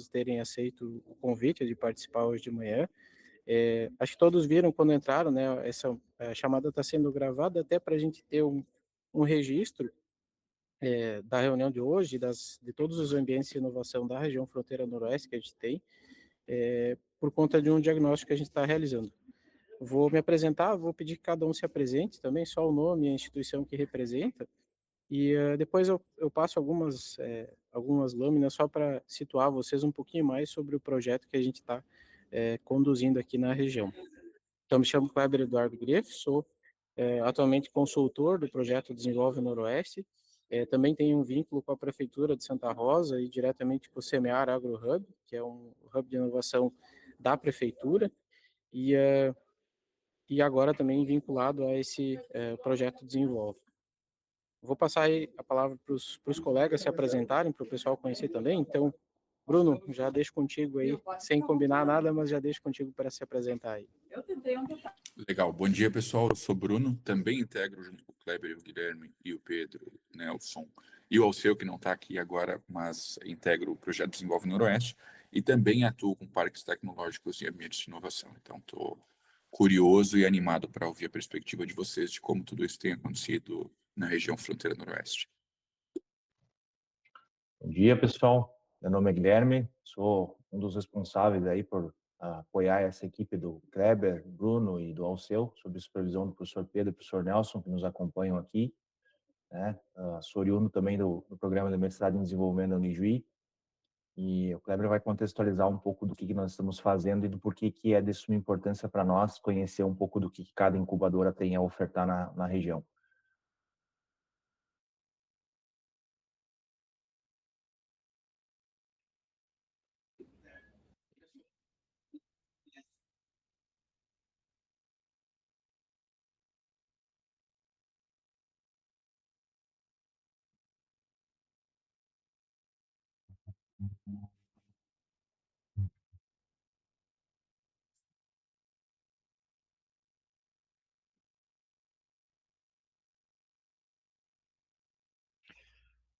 terem aceito o convite de participar hoje de manhã. Acho que todos viram quando entraram, né? Essa chamada está sendo gravada até para a gente ter um registro da reunião de hoje, de todos os ambientes de inovação da região Fronteira Noroeste que a gente tem, por conta de um diagnóstico que a gente está realizando. Vou me apresentar, vou pedir que cada um se apresente também, só o nome e a instituição que representa, e depois eu passo algumas lâminas só para situar vocês um pouquinho mais sobre o projeto que a gente está conduzindo aqui na região. Então, me chamo Kleber Eduardo Greff, sou atualmente consultor do projeto Desenvolve Noroeste, também tenho um vínculo com a Prefeitura de Santa Rosa e diretamente com o Semear Agro Hub, que é um hub de inovação da Prefeitura, e agora também vinculado a esse projeto Desenvolve. Vou passar aí a palavra para os colegas se apresentarem, para o pessoal conhecer também. Então, Bruno, já deixo contigo aí, sem combinar nada, mas já deixo contigo para se apresentar aí. Legal. Bom dia, pessoal. Eu sou Bruno, também integro junto com o Kleber, o Guilherme e o Pedro, o Nelson e o Alceu, que não está aqui agora, mas integro o projeto Desenvolve Noroeste e também atuo com parques tecnológicos e ambientes de inovação. Então, estou curioso e animado para ouvir a perspectiva de vocês de como tudo isso tem acontecido na região Fronteira Noroeste. Bom dia, pessoal. Meu nome é Guilherme, sou um dos responsáveis aí por apoiar essa equipe do Kleber, Bruno e do Alceu, sob supervisão do professor Pedro e do professor Nelson, que nos acompanham aqui. Sou oriundo também do programa de mestrado em desenvolvimento da Unijuí, e o Kleber vai contextualizar um pouco do que nós estamos fazendo e do porquê que é de suma importância para nós conhecer um pouco do que cada incubadora tem a ofertar na região.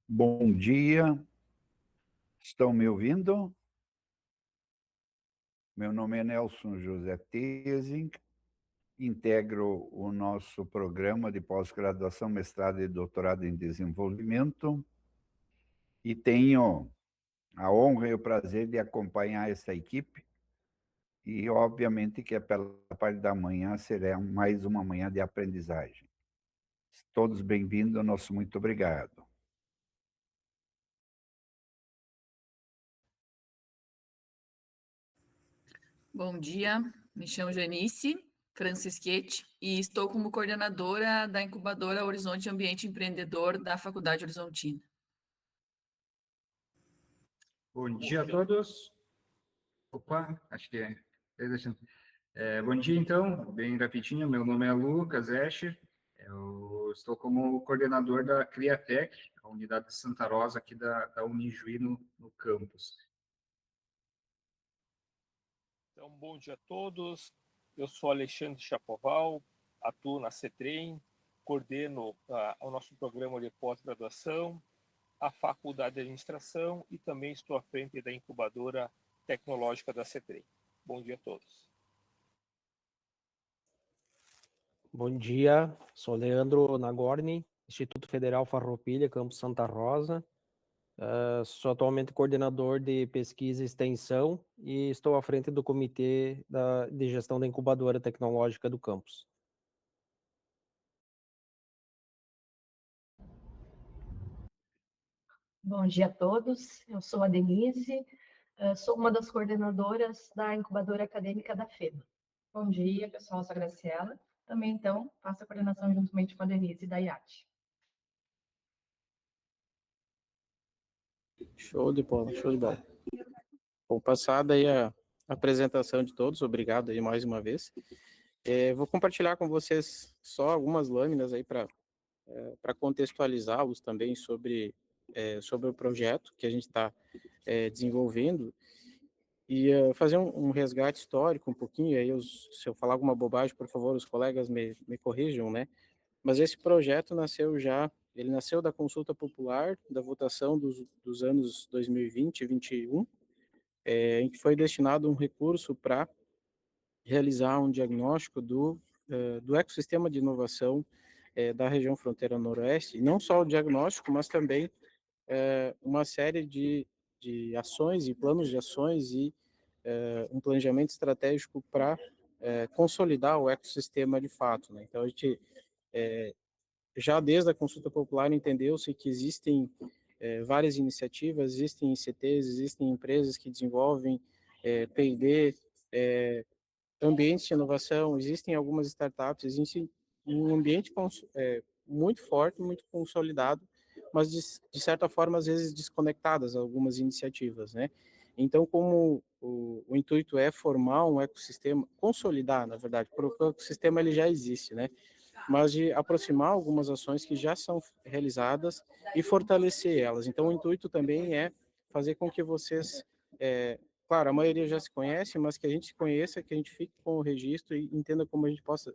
Bom dia, estão me ouvindo? Meu nome é Nelson José Tesing, integro o nosso programa de pós-graduação, mestrado e doutorado em desenvolvimento e tenho a honra e o prazer de acompanhar essa equipe e, obviamente, que pela parte da manhã será mais uma manhã de aprendizagem. Todos bem-vindos, nosso muito obrigado. Bom dia, me chamo Janice Francischetti e estou como coordenadora da incubadora Horizonte Ambiente Empreendedor da Faculdade Horizontina. Bom dia a todos. Opa, acho que é. Bom dia, então, bem rapidinho. Meu nome é Lucas Escher. Eu estou como coordenador da Criatec, a unidade de Santa Rosa aqui da Unijuí no campus. Então, bom dia a todos. Eu sou Alexandre Chapoval, atuo na CETREM, coordeno o nosso programa de pós-graduação, a Faculdade de Administração e também estou à frente da incubadora tecnológica da CETREM. Bom dia a todos. Bom dia, sou Leandro Nagorny, Instituto Federal Farroupilha, Campus Santa Rosa. Sou atualmente coordenador de pesquisa e extensão e estou à frente do comitê de gestão da incubadora tecnológica do campus. Bom dia a todos, eu sou a Denise, sou uma das coordenadoras da incubadora acadêmica da FEMA. Bom dia, pessoal, sou a Graciela, também então faço a coordenação juntamente com a Denise da IAT. Show de bola, show de bola. Bom, passada aí a apresentação de todos, obrigado aí mais uma vez. Vou compartilhar com vocês só algumas lâminas aí para contextualizá-los também sobre o projeto que a gente está desenvolvendo e fazer um resgate histórico um pouquinho, aí se eu falar alguma bobagem, por favor, os colegas me corrijam, né? Mas esse projeto ele nasceu da consulta popular, da votação dos anos 2020 e 2021, em que foi destinado um recurso para realizar um diagnóstico do ecossistema de inovação da região fronteira noroeste, e não só o diagnóstico, mas também uma série de ações e planos de ações e um planejamento estratégico para consolidar o ecossistema de fato, né? Então, a gente, já desde a consulta popular, entendeu-se que existem várias iniciativas, existem ICTs, existem empresas que desenvolvem P&D, ambientes de inovação, existem algumas startups, existe um ambiente muito forte, muito consolidado, mas de certa forma às vezes desconectadas algumas iniciativas, né? Então, como o intuito é formar um ecossistema, consolidar, na verdade, porque o ecossistema ele já existe, né? Mas de aproximar algumas ações que já são realizadas e fortalecer elas. Então, o intuito também é fazer com que vocês claro, a maioria já se conhece, mas que a gente se conheça, que a gente fique com o registro e entenda como a gente possa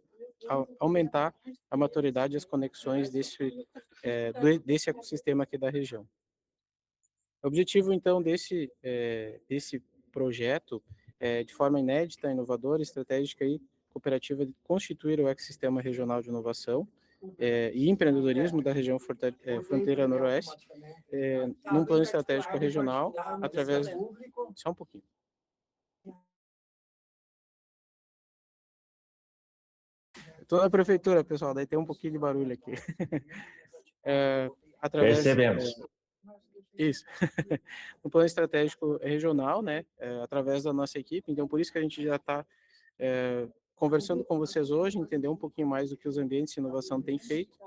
aumentar a maturidade e as conexões desse ecossistema aqui da região. O objetivo, então, desse projeto é, de forma inédita, inovadora, estratégica e cooperativa, de constituir o ecossistema regional de inovação e empreendedorismo da região fronteira noroeste, num plano estratégico regional, através... Só um pouquinho. Estou na prefeitura, pessoal, daí tem um pouquinho de barulho aqui. Através, Percebemos. Isso. Um plano estratégico regional, né, através da nossa equipe, então por isso que a gente já está conversando com vocês hoje, entender um pouquinho mais do que os ambientes de inovação têm feito,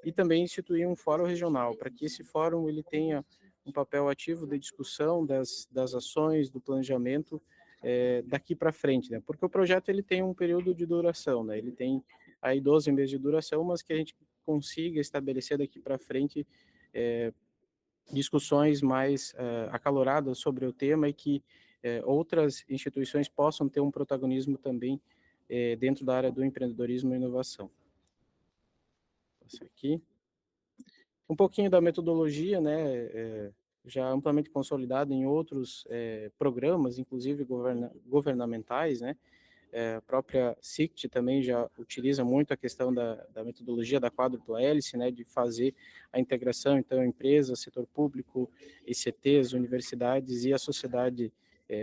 e também instituir um fórum regional, para que esse fórum ele tenha um papel ativo de discussão das ações, do planejamento daqui para frente, né? Porque o projeto ele tem um período de duração, né? Ele tem aí 12 meses de duração, mas que a gente consiga estabelecer daqui para frente discussões mais acaloradas sobre o tema e que outras instituições possam ter um protagonismo também dentro da área do empreendedorismo e inovação. Essa aqui. Um pouquinho da metodologia, né, já amplamente consolidada em outros programas, inclusive governamentais, né, a própria SICT também já utiliza muito a questão da metodologia da quádrupla hélice, né, de fazer a integração, então, empresas, setor público, ICTs, universidades e a sociedade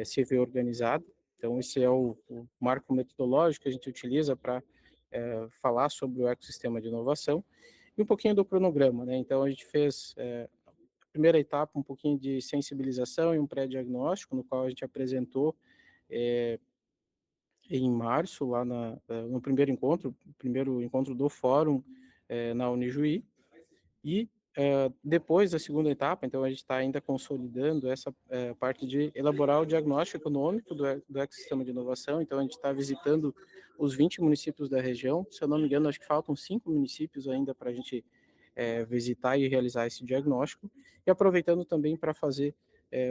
civil organizada. Então, esse é o marco metodológico que a gente utiliza para falar sobre o ecossistema de inovação. E um pouquinho do cronograma, né? Então, a gente fez a primeira etapa, um pouquinho de sensibilização e um pré-diagnóstico, no qual a gente apresentou em março, lá no primeiro encontro do fórum na Unijuí, e depois da segunda etapa, então a gente está ainda consolidando essa parte de elaborar o diagnóstico econômico do ecossistema de inovação, então a gente está visitando os 20 municípios da região, se eu não me engano, acho que faltam 5 municípios ainda para a gente visitar e realizar esse diagnóstico, e aproveitando também para fazer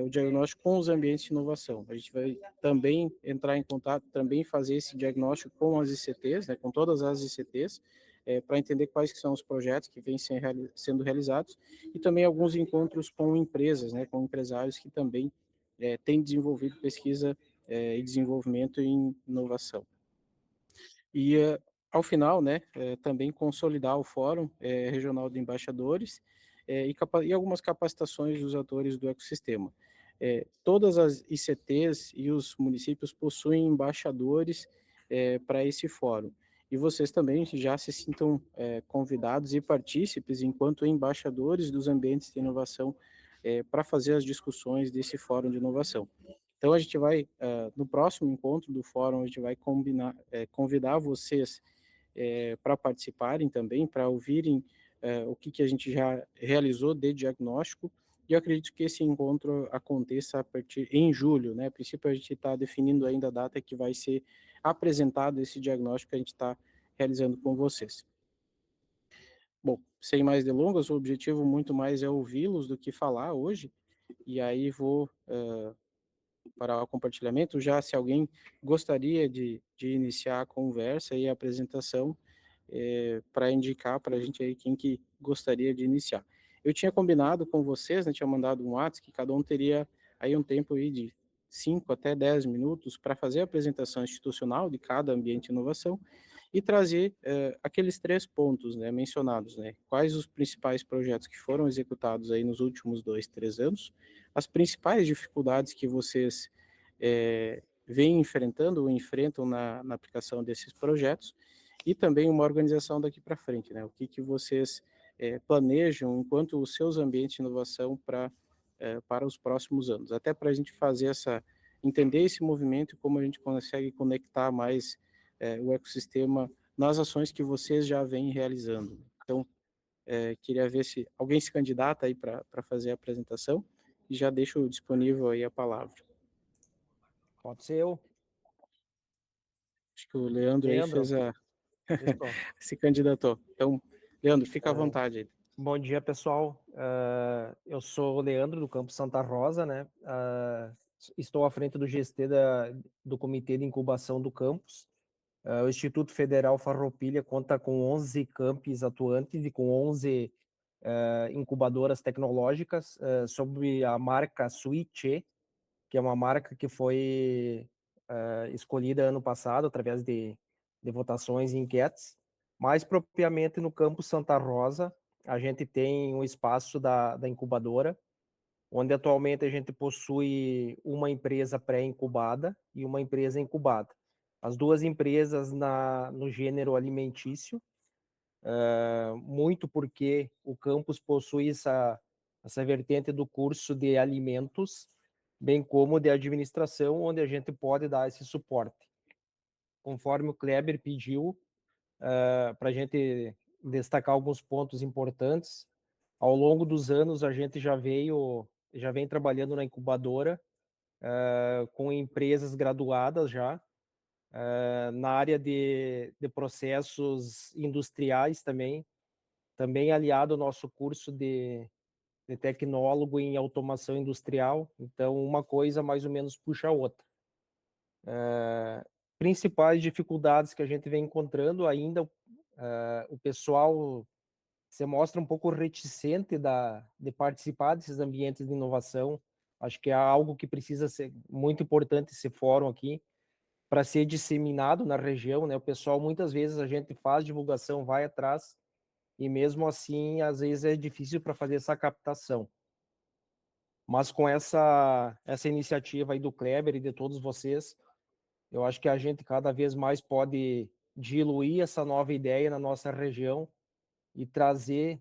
o diagnóstico com os ambientes de inovação. A gente vai também entrar em contato, também fazer esse diagnóstico com as ICTs, né, com todas as ICTs, para entender quais que são os projetos que vêm sendo realizados, e também alguns encontros com empresas, né, com empresários que também têm desenvolvido pesquisa e desenvolvimento em inovação. E, ao final, né, também consolidar o Fórum Regional de Embaixadores e algumas capacitações dos atores do ecossistema. Todas as ICTs e os municípios possuem embaixadores para esse fórum. E vocês também já se sintam convidados e partícipes enquanto embaixadores dos ambientes de inovação para fazer as discussões desse fórum de inovação. Então, a gente vai, no próximo encontro do fórum, a gente vai convidar vocês para participarem também, para ouvirem o que a gente já realizou de diagnóstico, e eu acredito que esse encontro aconteça em julho, né? A princípio, a gente está definindo ainda a data que vai ser apresentado esse diagnóstico que a gente está realizando com vocês. Bom, sem mais delongas, o objetivo muito mais é ouvi-los do que falar hoje, e aí vou para o compartilhamento. Já se alguém gostaria de iniciar a conversa e a apresentação, para indicar para a gente aí quem que gostaria de iniciar. Eu tinha combinado com vocês, né, tinha mandado um WhatsApp que cada um teria aí um tempo aí de 5 até 10 minutos para fazer a apresentação institucional de cada ambiente de inovação e trazer aqueles 3 pontos, né, mencionados, né, quais os principais projetos que foram executados aí nos últimos 2, 3 anos, as principais dificuldades que vocês vêm enfrentando ou enfrentam na aplicação desses projetos, e também uma organização daqui para frente, né, o que vocês planejam enquanto os seus ambientes de inovação para os próximos anos, até para a gente fazer entender esse movimento e como a gente consegue conectar mais o ecossistema nas ações que vocês já vêm realizando. Então, queria ver se alguém se candidata aí para fazer a apresentação e já deixo disponível aí a palavra. Pode ser eu. Acho que o Leandro aí Leandro, estou. se candidatou. Então, Leandro, fica à vontade aí. Bom dia, pessoal. Eu sou o Leandro, do Campus Santa Rosa, né? Estou à frente do GST do Comitê de Incubação do campus. O Instituto Federal Farroupilha conta com 11 campos atuantes e com 11 incubadoras tecnológicas sob a marca Switch, que é uma marca que foi escolhida ano passado através de votações e enquetes. Mais propriamente no campus Santa Rosa, a gente tem um espaço da incubadora, onde atualmente a gente possui uma empresa pré-incubada e uma empresa incubada. As duas empresas no gênero alimentício, muito porque o campus possui essa vertente do curso de alimentos, bem como de administração, onde a gente pode dar esse suporte. Conforme o Kleber pediu, para a gente destacar alguns pontos importantes, ao longo dos anos a gente já vem trabalhando na incubadora com empresas graduadas já, na área de processos industriais também aliado ao nosso curso de tecnólogo em automação industrial, então uma coisa mais ou menos puxa a outra. Principais dificuldades que a gente vem encontrando ainda, o pessoal se mostra um pouco reticente de participar desses ambientes de inovação. Acho que é algo que precisa ser muito importante esse fórum aqui, para ser disseminado na região, né? O pessoal, muitas vezes, a gente faz divulgação, vai atrás, e mesmo assim, às vezes é difícil para fazer essa captação. Mas com essa iniciativa aí do Kleber e de todos vocês, eu acho que a gente cada vez mais pode diluir essa nova ideia na nossa região e trazer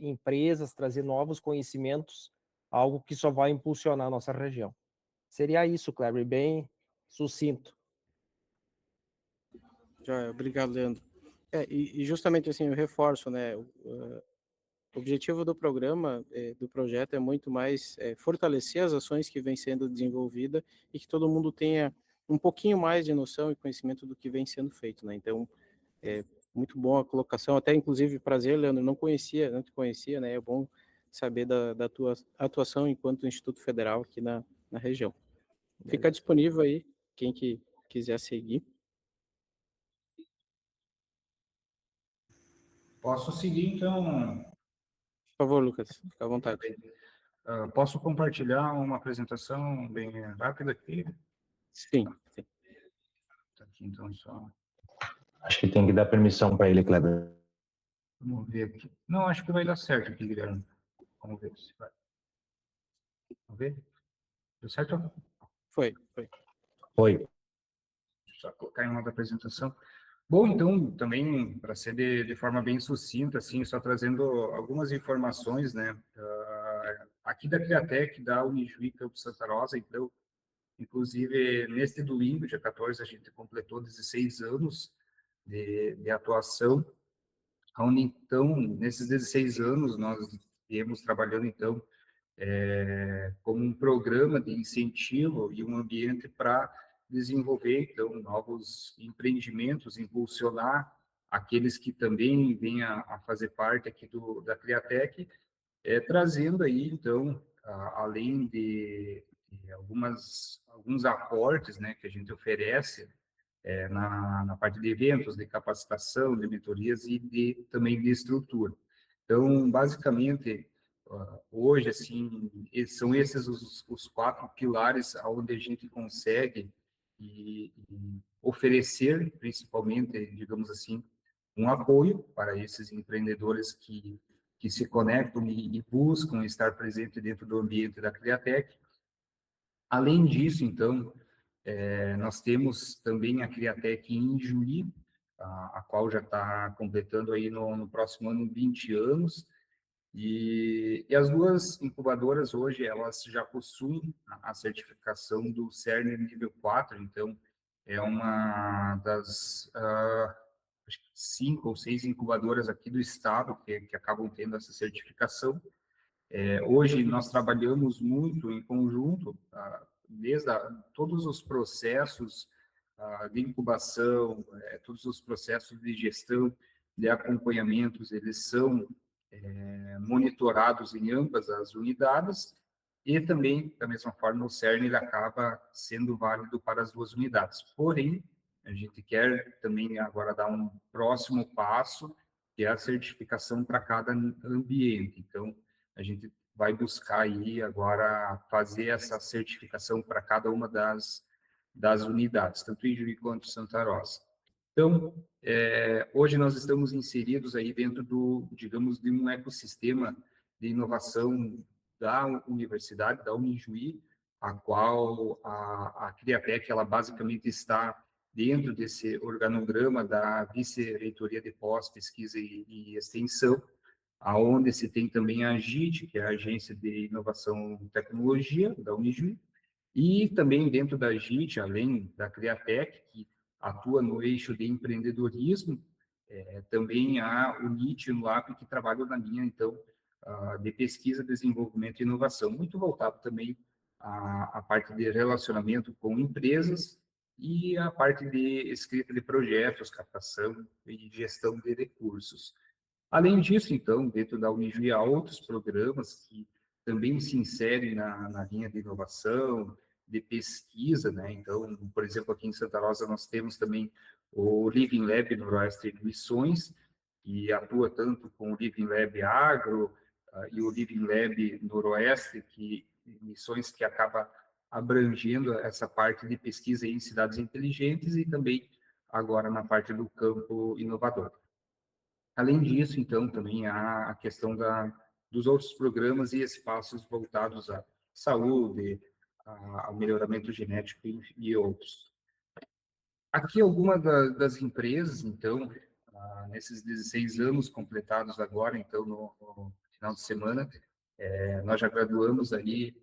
empresas, trazer novos conhecimentos, algo que só vai impulsionar a nossa região. Seria isso, Kleber, bem sucinto. Obrigado, Leandro. E justamente assim, eu reforço, né, o objetivo do programa, do projeto, é muito mais fortalecer as ações que vêm sendo desenvolvidas e que todo mundo tenha um pouquinho mais de noção e conhecimento do que vem sendo feito, né? Então, muito bom a colocação, até inclusive prazer, Leandro, não te conhecia, né? É bom saber da tua atuação enquanto Instituto Federal aqui na região. Fica disponível aí, quem que quiser seguir. Posso seguir, então? Por favor, Lucas, fica à vontade. Posso compartilhar uma apresentação bem rápida aqui? Sim. Tá aqui, então, só... Acho que tem que dar permissão para ele, Kleber. Vamos ver aqui. Não, acho que vai dar certo aqui, Guilherme. Vamos ver se vai. Vamos ver? Deu certo? Foi. Só colocar em modo apresentação. Bom, então, também, para ser de forma bem sucinta, assim, só trazendo algumas informações, né? Aqui da Criatec, da Unijuí Campus Santa Rosa, então, inclusive, neste domingo, dia 14, a gente completou 16 anos de atuação, onde, então, nesses 16 anos, nós viemos trabalhando, então, como um programa de incentivo e um ambiente para desenvolver, então, novos empreendimentos, impulsionar aqueles que também vêm a fazer parte aqui da Criatec, trazendo aí, então, além de alguns aportes, né, que a gente oferece na parte de eventos, de capacitação, de mentorias e também de estrutura. Então, basicamente, hoje, assim, são esses os 4 pilares onde a gente consegue e oferecer, principalmente, digamos assim, um apoio para esses empreendedores que se conectam e buscam estar presente dentro do ambiente da Criatec. Além disso, então, nós temos também a Criatec em Juí, a qual já está completando aí no próximo ano 20 anos, e as 2 incubadoras hoje, elas já possuem a certificação do CERN nível 4, então é uma das acho que 5 ou 6 incubadoras aqui do estado que acabam tendo essa certificação. Hoje nós trabalhamos muito em conjunto, desde todos os processos de incubação, todos os processos de gestão, de acompanhamentos, eles são monitorados em ambas as unidades, e também, da mesma forma, o CERN ele acaba sendo válido para as 2 unidades. Porém, a gente quer também agora dar um próximo passo, que é a certificação para cada ambiente. Então, a gente vai buscar aí agora fazer essa certificação para cada uma das unidades, tanto em Juí quanto em Santa Rosa. Então, hoje nós estamos inseridos aí dentro digamos, de um ecossistema de inovação da universidade, da Unijuí, a qual a Criatec, ela basicamente está dentro desse organograma da Vice-Reitoria de Pós, Pesquisa e Extensão, aonde se tem também a AGIT, que é a Agência de Inovação e Tecnologia da Unijuí, e também dentro da AGIT, além da Criatec, que atua no eixo de empreendedorismo, também há o NIT e o LAP, que trabalham na linha, então, de pesquisa, desenvolvimento e inovação, muito voltado também à parte de relacionamento com empresas e a parte de escrita de projetos, captação e gestão de recursos. Além disso, então, dentro da Unijuí há outros programas que também se inserem na linha de inovação, de pesquisa, né? Então, por exemplo, aqui em Santa Rosa nós temos também o Living Lab Noroeste de Missões, que atua tanto com o Living Lab Agro e o Living Lab Noroeste, que Missões que acaba abrangendo essa parte de pesquisa em cidades inteligentes e também agora na parte do campo inovador. Além disso, então, também há a questão dos outros programas e espaços voltados à saúde, ao melhoramento genético e outros. Aqui algumas das empresas, então, nesses 16 anos completados agora, então, no final de semana, nós já graduamos aí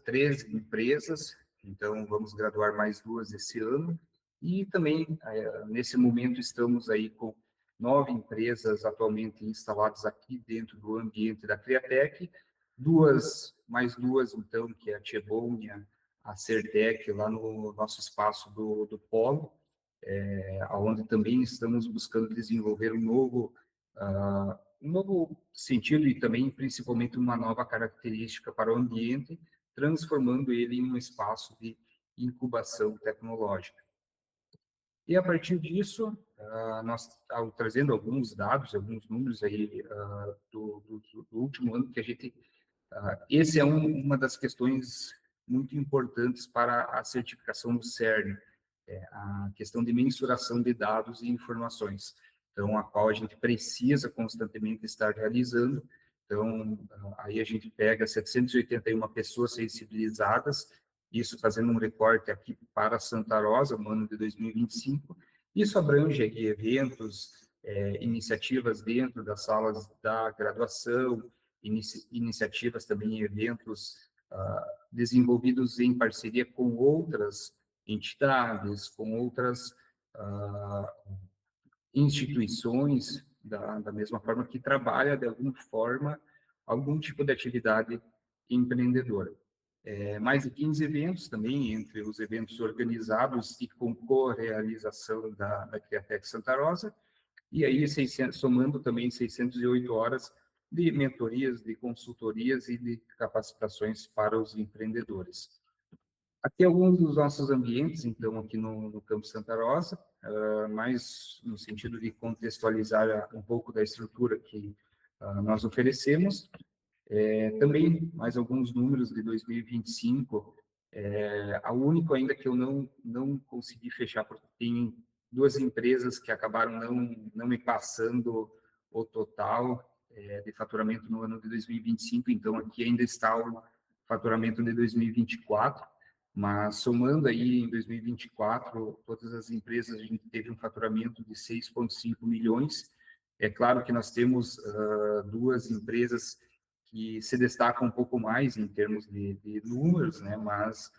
13 empresas, então vamos graduar mais 2 esse ano, e também, nesse momento, estamos aí com 9 empresas atualmente instaladas aqui dentro do ambiente da Criatec, mais duas, então, que é a Tchebônia, a Cerdec, lá no nosso espaço do Polo, onde também estamos buscando desenvolver um novo sentido e também, principalmente, uma nova característica para o ambiente, transformando ele em um espaço de incubação tecnológica. E, a partir disso, nós trazendo alguns dados, alguns números aí do último ano, que a gente... esse é uma das questões muito importantes para a certificação do CERN, a questão de mensuração de dados e informações, então, a qual a gente precisa constantemente estar realizando. Então, aí a gente pega 781 pessoas sensibilizadas, isso fazendo um recorte aqui para Santa Rosa, no ano de 2025. Isso abrange aqui eventos, iniciativas dentro das salas da graduação, iniciativas também, eventos desenvolvidos em parceria com outras entidades, com outras instituições, da mesma forma que trabalha, de alguma forma, algum tipo de atividade empreendedora. Mais de 15 eventos também, entre os eventos organizados e com co-realização da Criatec Santa Rosa, e aí somando também 608 horas de mentorias, de consultorias e de capacitações para os empreendedores. Aqui alguns dos nossos ambientes, então, aqui no Campo Santa Rosa, mais no sentido de contextualizar um pouco da estrutura que nós oferecemos. Também mais alguns números de 2025. A única ainda que eu não consegui fechar, porque tem duas empresas que acabaram não me passando o total de faturamento no ano de 2025, então aqui ainda está o faturamento de 2024, mas somando aí em 2024, todas as empresas, a gente teve um faturamento de 6,5 milhões. É claro que nós temos duas empresas que se destacam um pouco mais em termos de números, né? Mas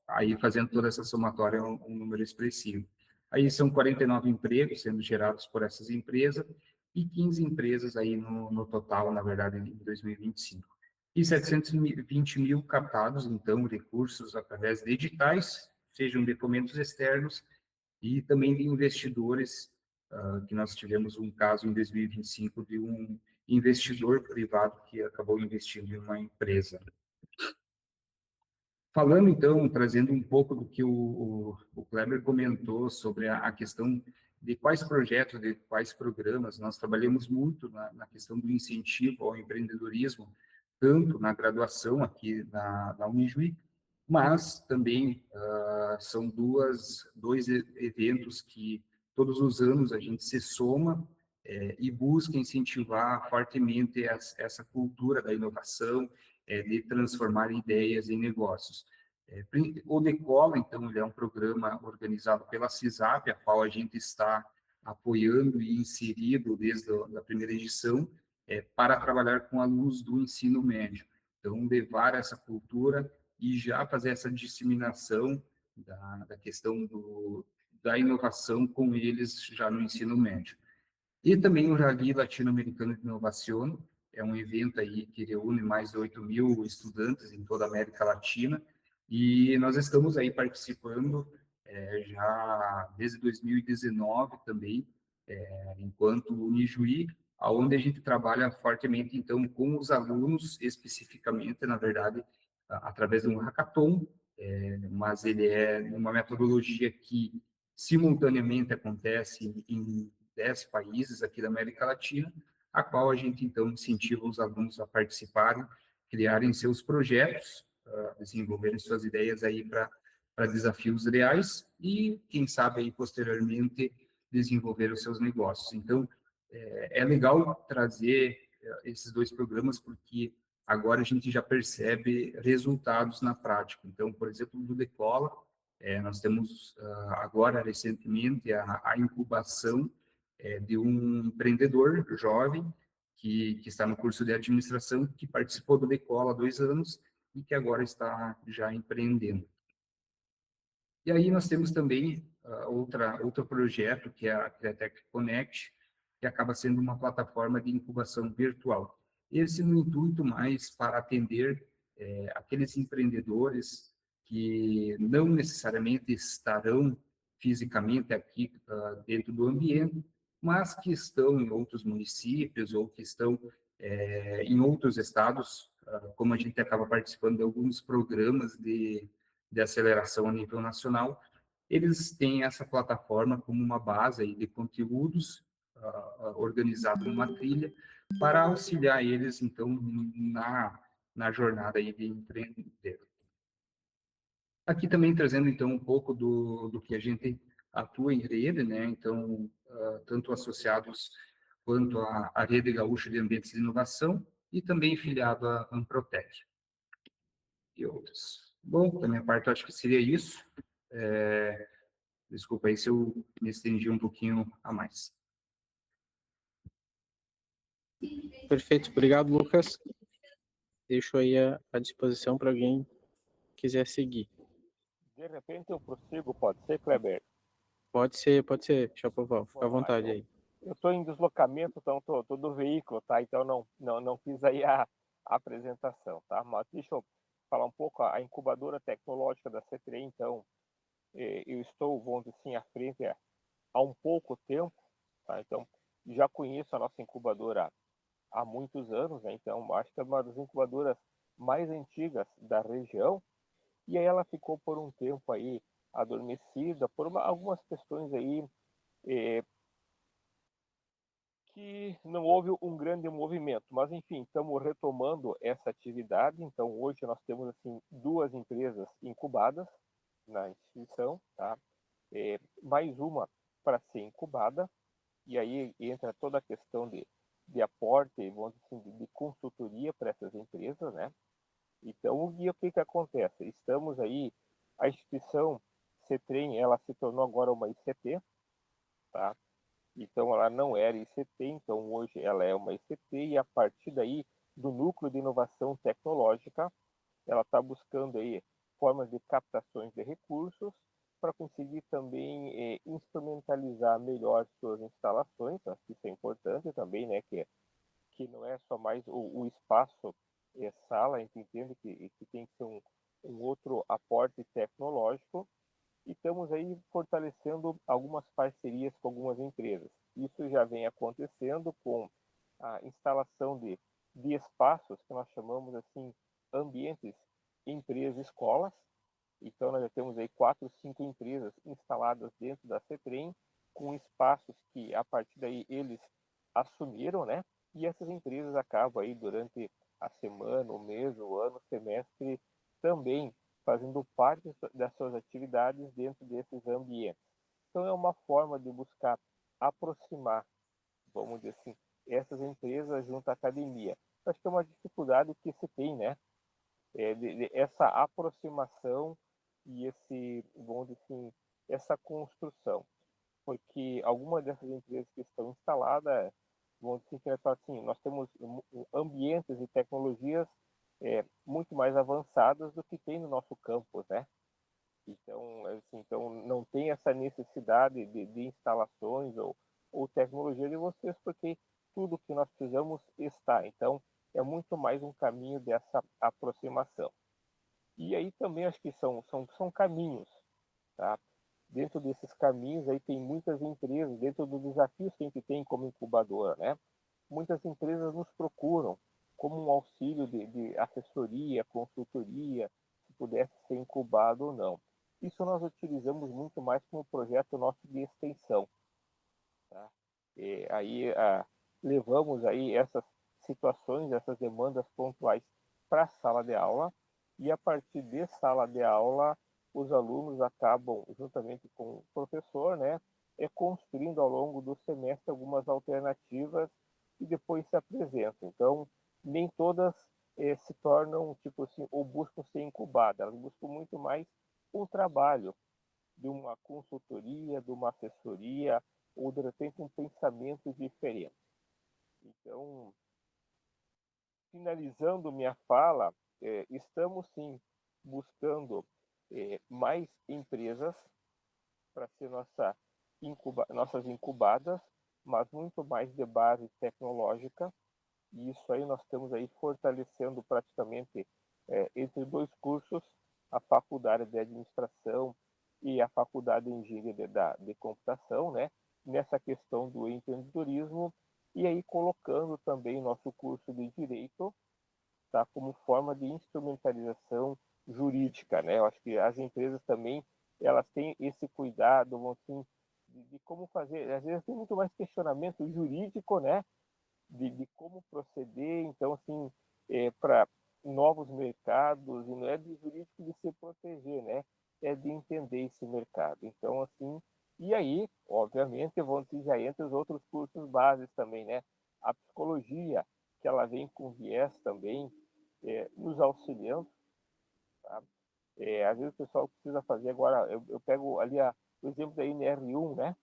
aí fazendo toda essa somatória é um número expressivo. Aí são 49 empregos sendo gerados por essas empresas e 15 empresas aí no total, na verdade, em 2025. E 720 mil captados, então, recursos através de editais, sejam documentos externos e também de investidores, que nós tivemos um caso em 2025 de um investidor privado que acabou investindo em uma empresa. Falando, então, trazendo um pouco do que o Kleber comentou sobre a questão de quais projetos, de quais programas, nós trabalhamos muito na questão do incentivo ao empreendedorismo, tanto na graduação aqui na Unijuí, mas também são dois eventos que todos os anos a gente se soma e busca incentivar fortemente essa cultura da inovação, de transformar ideias em negócios. O Decola, então, ele é um programa organizado pela CISAP, a qual a gente está apoiando e inserido desde a primeira edição, para trabalhar com alunos do ensino médio. Então, levar essa cultura e já fazer essa disseminação da questão da inovação com eles já no ensino médio. E também o Rally Latino-Americano de Inovação, é um evento aí que reúne mais de 8 mil estudantes em toda a América Latina, e nós estamos aí participando já desde 2019 também, enquanto Unijuí, onde a gente trabalha fortemente, então, com os alunos, especificamente, na verdade, através de um hackathon, mas ele é uma metodologia que simultaneamente acontece em 10 países aqui da América Latina, a qual a gente, então, incentiva os alunos a participarem, criarem seus projetos, desenvolverem suas ideias aí para desafios reais e, quem sabe, aí, posteriormente, desenvolver os seus negócios. Então, é legal trazer esses dois programas, porque agora a gente já percebe resultados na prática. Então, por exemplo, do Decola, nós temos agora, recentemente, a incubação de um empreendedor jovem que está no curso de administração, que participou do Decola há 2 anos e que agora está já empreendendo. E aí nós temos também outro projeto, que é a Criatec Connect, que acaba sendo uma plataforma de incubação virtual. Esse no intuito mais para atender aqueles empreendedores que não necessariamente estarão fisicamente aqui dentro do ambiente, mas que estão em outros municípios ou que estão em outros estados, como a gente acaba participando de alguns programas de aceleração a nível nacional, eles têm essa plataforma como uma base aí de conteúdos organizado numa trilha para auxiliar eles, então, na jornada aí de empreender. Aqui também trazendo, então, um pouco do que a gente atua em rede, né? Então, tanto associados quanto à Rede Gaúcha de Ambientes de Inovação e também filiado à Amprotec e outros. Bom, da minha parte, eu acho que seria isso. Desculpa aí se eu me estendi um pouquinho a mais. Perfeito, obrigado, Lucas. Deixo aí à disposição para alguém que quiser seguir. De repente eu prossigo, pode ser, Kleber? Pode ser, Chapoval, fica à vontade aí. Eu estou em deslocamento, então estou do veículo, tá? Então não fiz aí a apresentação, tá? Mas deixa eu falar um pouco, a incubadora tecnológica da C3, então, eu estou, vamos dizer assim, à frente há um pouco tempo, tá? Então, já conheço a nossa incubadora há muitos anos, né? Então, acho que é uma das incubadoras mais antigas da região, e aí ela ficou por um tempo aí adormecida por algumas questões aí que não houve um grande movimento, mas enfim, estamos retomando essa atividade. Então hoje nós temos assim 2 empresas incubadas na instituição, tá? Mais uma para ser incubada, e aí entra toda a questão de aporte, vamos dizer assim, de consultoria para essas empresas, né? Então, o que acontece? Estamos aí, a instituição CETREM, ela se tornou agora uma ICT, tá? Então, ela não era ICT, então hoje ela é uma ICT, e a partir daí, do Núcleo de Inovação Tecnológica, ela está buscando aí formas de captações de recursos para conseguir também instrumentalizar melhor suas instalações. Acho que isso é importante também, né? Que não é só mais o espaço sala, a gente entende que tem que ser um outro aporte tecnológico, e estamos aí fortalecendo algumas parcerias com algumas empresas. Isso já vem acontecendo com a instalação de espaços que nós chamamos assim ambientes empresas-escolas. Então nós já temos aí 4, 5 empresas instaladas dentro da CETREM, com espaços que a partir daí eles assumiram, né? E essas empresas acabam aí durante a semana, o mês, o ano, o semestre, também fazendo parte das suas atividades dentro desses ambientes. Então é uma forma de buscar aproximar, vamos dizer assim, essas empresas junto à academia. Acho que é uma dificuldade que se tem, né? Essa aproximação e vamos dizer assim, essa construção. Porque algumas dessas empresas que estão instaladas, vamos dizer assim, nós temos ambientes e tecnologias muito mais avançadas do que tem no nosso campus, né? Então, assim, então não tem essa necessidade de instalações ou tecnologia de vocês, porque tudo que nós precisamos está. Então, é muito mais um caminho dessa aproximação. E aí também acho que são caminhos, tá? Dentro desses caminhos aí tem muitas empresas, dentro dos desafios que a gente tem como incubadora, né? Muitas empresas nos procuram como um auxílio de assessoria, consultoria, se pudesse ser incubado ou não. Isso nós utilizamos muito mais como projeto nosso de extensão, tá? E aí levamos aí essas situações, essas demandas pontuais para a sala de aula, e a partir de sala de aula os alunos acabam, juntamente com o professor, né, construindo ao longo do semestre algumas alternativas e depois se apresentam. Então, nem todas se tornam, tipo assim, ou buscam ser incubadas, elas buscam muito mais um trabalho de uma consultoria, de uma assessoria, ou de repente um pensamento diferente. Então, finalizando minha fala, estamos sim buscando mais empresas para ser nossas incubadas, mas muito mais de base tecnológica, e isso aí nós estamos aí fortalecendo praticamente entre 2 cursos, a faculdade de administração e a faculdade de engenharia de computação, né, nessa questão do empreendedorismo, e aí colocando também nosso curso de direito, tá, como forma de instrumentalização jurídica, né? Eu acho que as empresas também elas têm esse cuidado, assim, de como fazer. Às vezes tem muito mais questionamento jurídico, né? De como proceder. Então, assim, para novos mercados, e não é de jurídico de se proteger, né? É de entender esse mercado. Então, assim, e aí, obviamente, já entra os outros cursos bases também, né? A psicologia, que ela vem com viés também, nos auxiliando, tá? Às vezes o pessoal precisa fazer agora, eu pego ali o exemplo da NR1, né?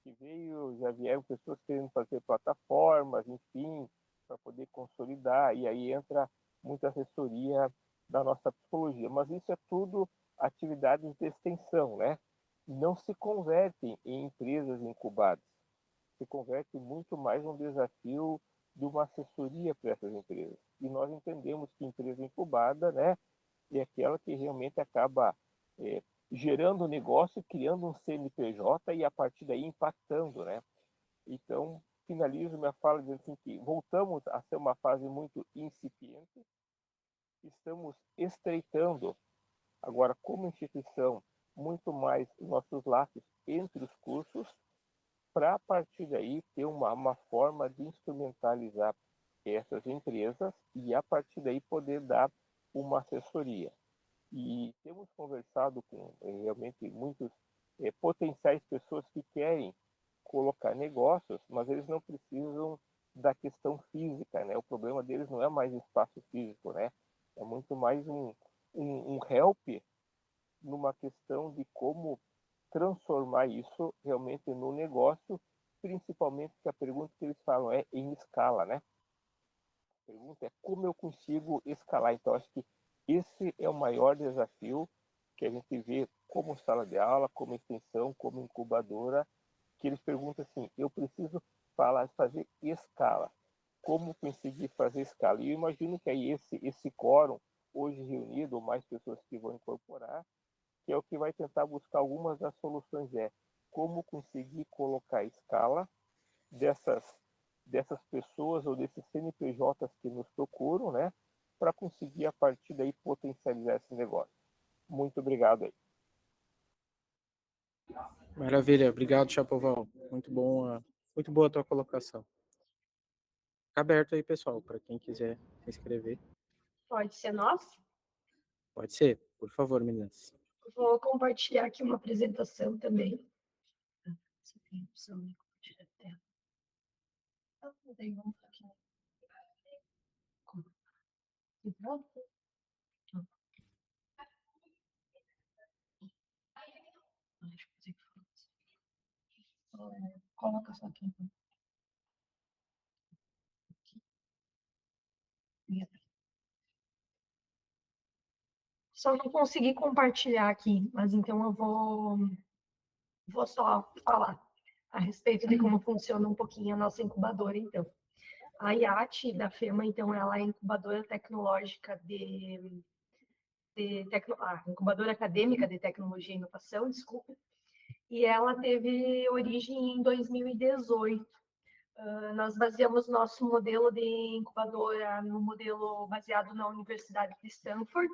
Que já vieram pessoas querendo fazer plataformas, enfim, para poder consolidar, e aí entra muita assessoria da nossa psicologia. Mas isso é tudo atividades de extensão, né? Não se convertem em empresas incubadas, se converte muito mais um desafio de uma assessoria para essas empresas. E nós entendemos que empresa incubada, né, é aquela que realmente acaba gerando negócio, criando um CNPJ e a partir daí impactando, né? Então, finalizo minha fala dizendo assim que voltamos a ser uma fase muito incipiente, estamos estreitando agora como instituição muito mais nossos laços entre os cursos, para a partir daí ter uma forma de instrumentalizar essas empresas e a partir daí poder dar uma assessoria. E temos conversado com realmente muitos potenciais pessoas que querem colocar negócios, mas eles não precisam da questão física, né? O problema deles não é mais espaço físico, né? É muito mais um help numa questão de como transformar isso realmente no negócio, principalmente que a pergunta que eles falam é em escala, né? A pergunta é como eu consigo escalar. Então, acho que esse é o maior desafio que a gente vê como sala de aula, como extensão, como incubadora, que eles perguntam assim, eu preciso fazer escala. Como conseguir fazer escala? E eu imagino que aí esse quórum, hoje reunido, ou mais pessoas que vão incorporar, que é o que vai tentar buscar algumas das soluções, como conseguir colocar a escala dessas pessoas ou desses CNPJs que nos procuram, né, para conseguir a partir daí potencializar esse negócio. Muito obrigado aí. Maravilha, obrigado, Chapoval. Muito boa a tua colocação. Fica aberto aí, pessoal, para quem quiser se inscrever. Pode ser nós? Pode ser, por favor, meninas. Vou compartilhar aqui uma apresentação também. Você tem opção de compartilhar a tela. Daí vamos aqui. E pronto. Deixa eu fazer aqui. Coloca só aqui. Só não consegui compartilhar aqui, mas então eu vou só falar a respeito de como funciona um pouquinho a nossa incubadora, então. A IAT da FEMA, então, ela é incubadora tecnológica incubadora acadêmica de tecnologia e inovação, desculpa, e ela teve origem em 2018. Nós baseamos nosso modelo de incubadora no modelo baseado na Universidade de Stanford.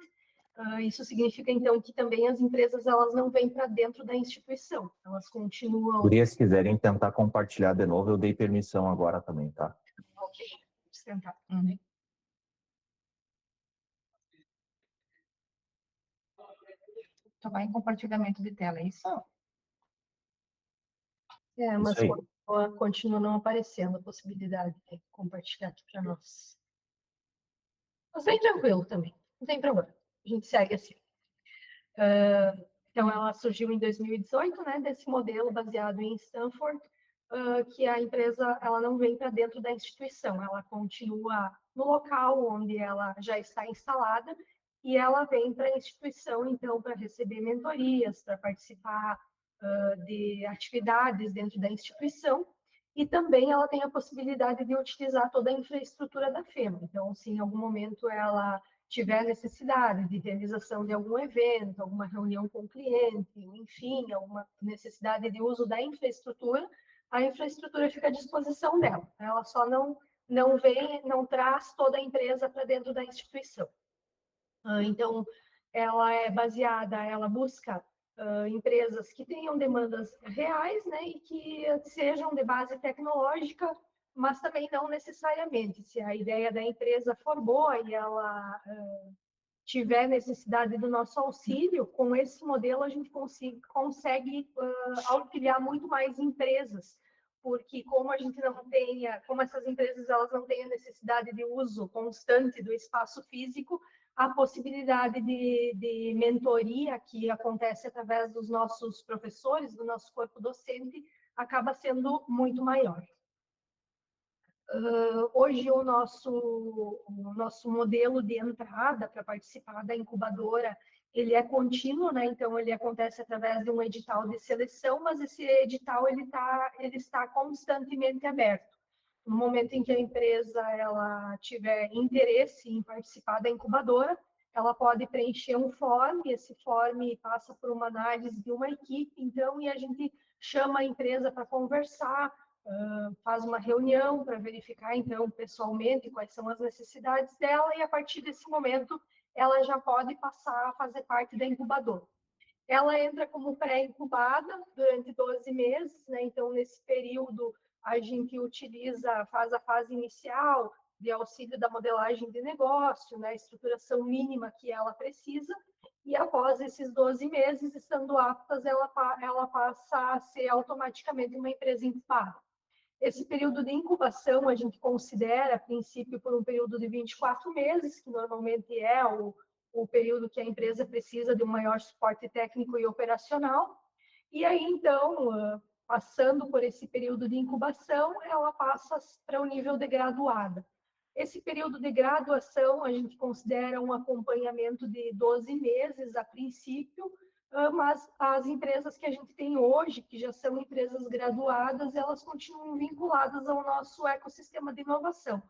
Isso significa, então, que também as empresas elas não vêm para dentro da instituição, elas continuam... Se quiserem tentar compartilhar de novo, eu dei permissão agora também, tá? Ok, vamos tentar. Então, vai em compartilhamento de tela, é isso? Mas continua não aparecendo a possibilidade de compartilhar aqui para nós. Mas bem tranquilo também, não tem problema. A gente segue assim. Então, ela surgiu em 2018, né, desse modelo baseado em Stanford, que a empresa ela não vem para dentro da instituição, ela continua no local onde ela já está instalada e ela vem para a instituição, então, para receber mentorias, para participar de atividades dentro da instituição, e também ela tem a possibilidade de utilizar toda a infraestrutura da FEMA. Então, se em algum momento ela tiver necessidade de realização de algum evento, alguma reunião com o cliente, enfim, alguma necessidade de uso da infraestrutura, a infraestrutura fica à disposição dela. Ela só não traz toda a empresa para dentro da instituição. Então, ela busca empresas que tenham demandas reais, né, e que sejam de base tecnológica, mas também não necessariamente. Se a ideia da empresa for boa e ela tiver necessidade do nosso auxílio, com esse modelo a gente consegue auxiliar muito mais empresas, porque como essas empresas elas não têm a necessidade de uso constante do espaço físico, a possibilidade de mentoria que acontece através dos nossos professores, do nosso corpo docente, acaba sendo muito maior. Hoje o nosso modelo de entrada para participar da incubadora, ele é contínuo, né? Então ele acontece através de um edital de seleção, mas esse edital ele está constantemente aberto. No momento em que a empresa ela tiver interesse em participar da incubadora, ela pode preencher um form, esse form passa por uma análise de uma equipe, então, e a gente chama a empresa para conversar, faz uma reunião para verificar, então, pessoalmente, quais são as necessidades dela, e a partir desse momento, ela já pode passar a fazer parte da incubadora. Ela entra como pré-incubada durante 12 meses, né? Então, nesse período, a gente faz a fase inicial de auxílio da modelagem de negócio, né? A estruturação mínima que ela precisa, e após esses 12 meses, estando aptas, ela passa a ser automaticamente uma empresa incubada. Esse período de incubação a gente considera, a princípio, por um período de 24 meses, que normalmente é o período que a empresa precisa de um maior suporte técnico e operacional. E aí, então, passando por esse período de incubação, ela passa para o nível de graduada. Esse período de graduação a gente considera um acompanhamento de 12 meses a princípio, mas as empresas que a gente tem hoje, que já são empresas graduadas, elas continuam vinculadas ao nosso ecossistema de inovação,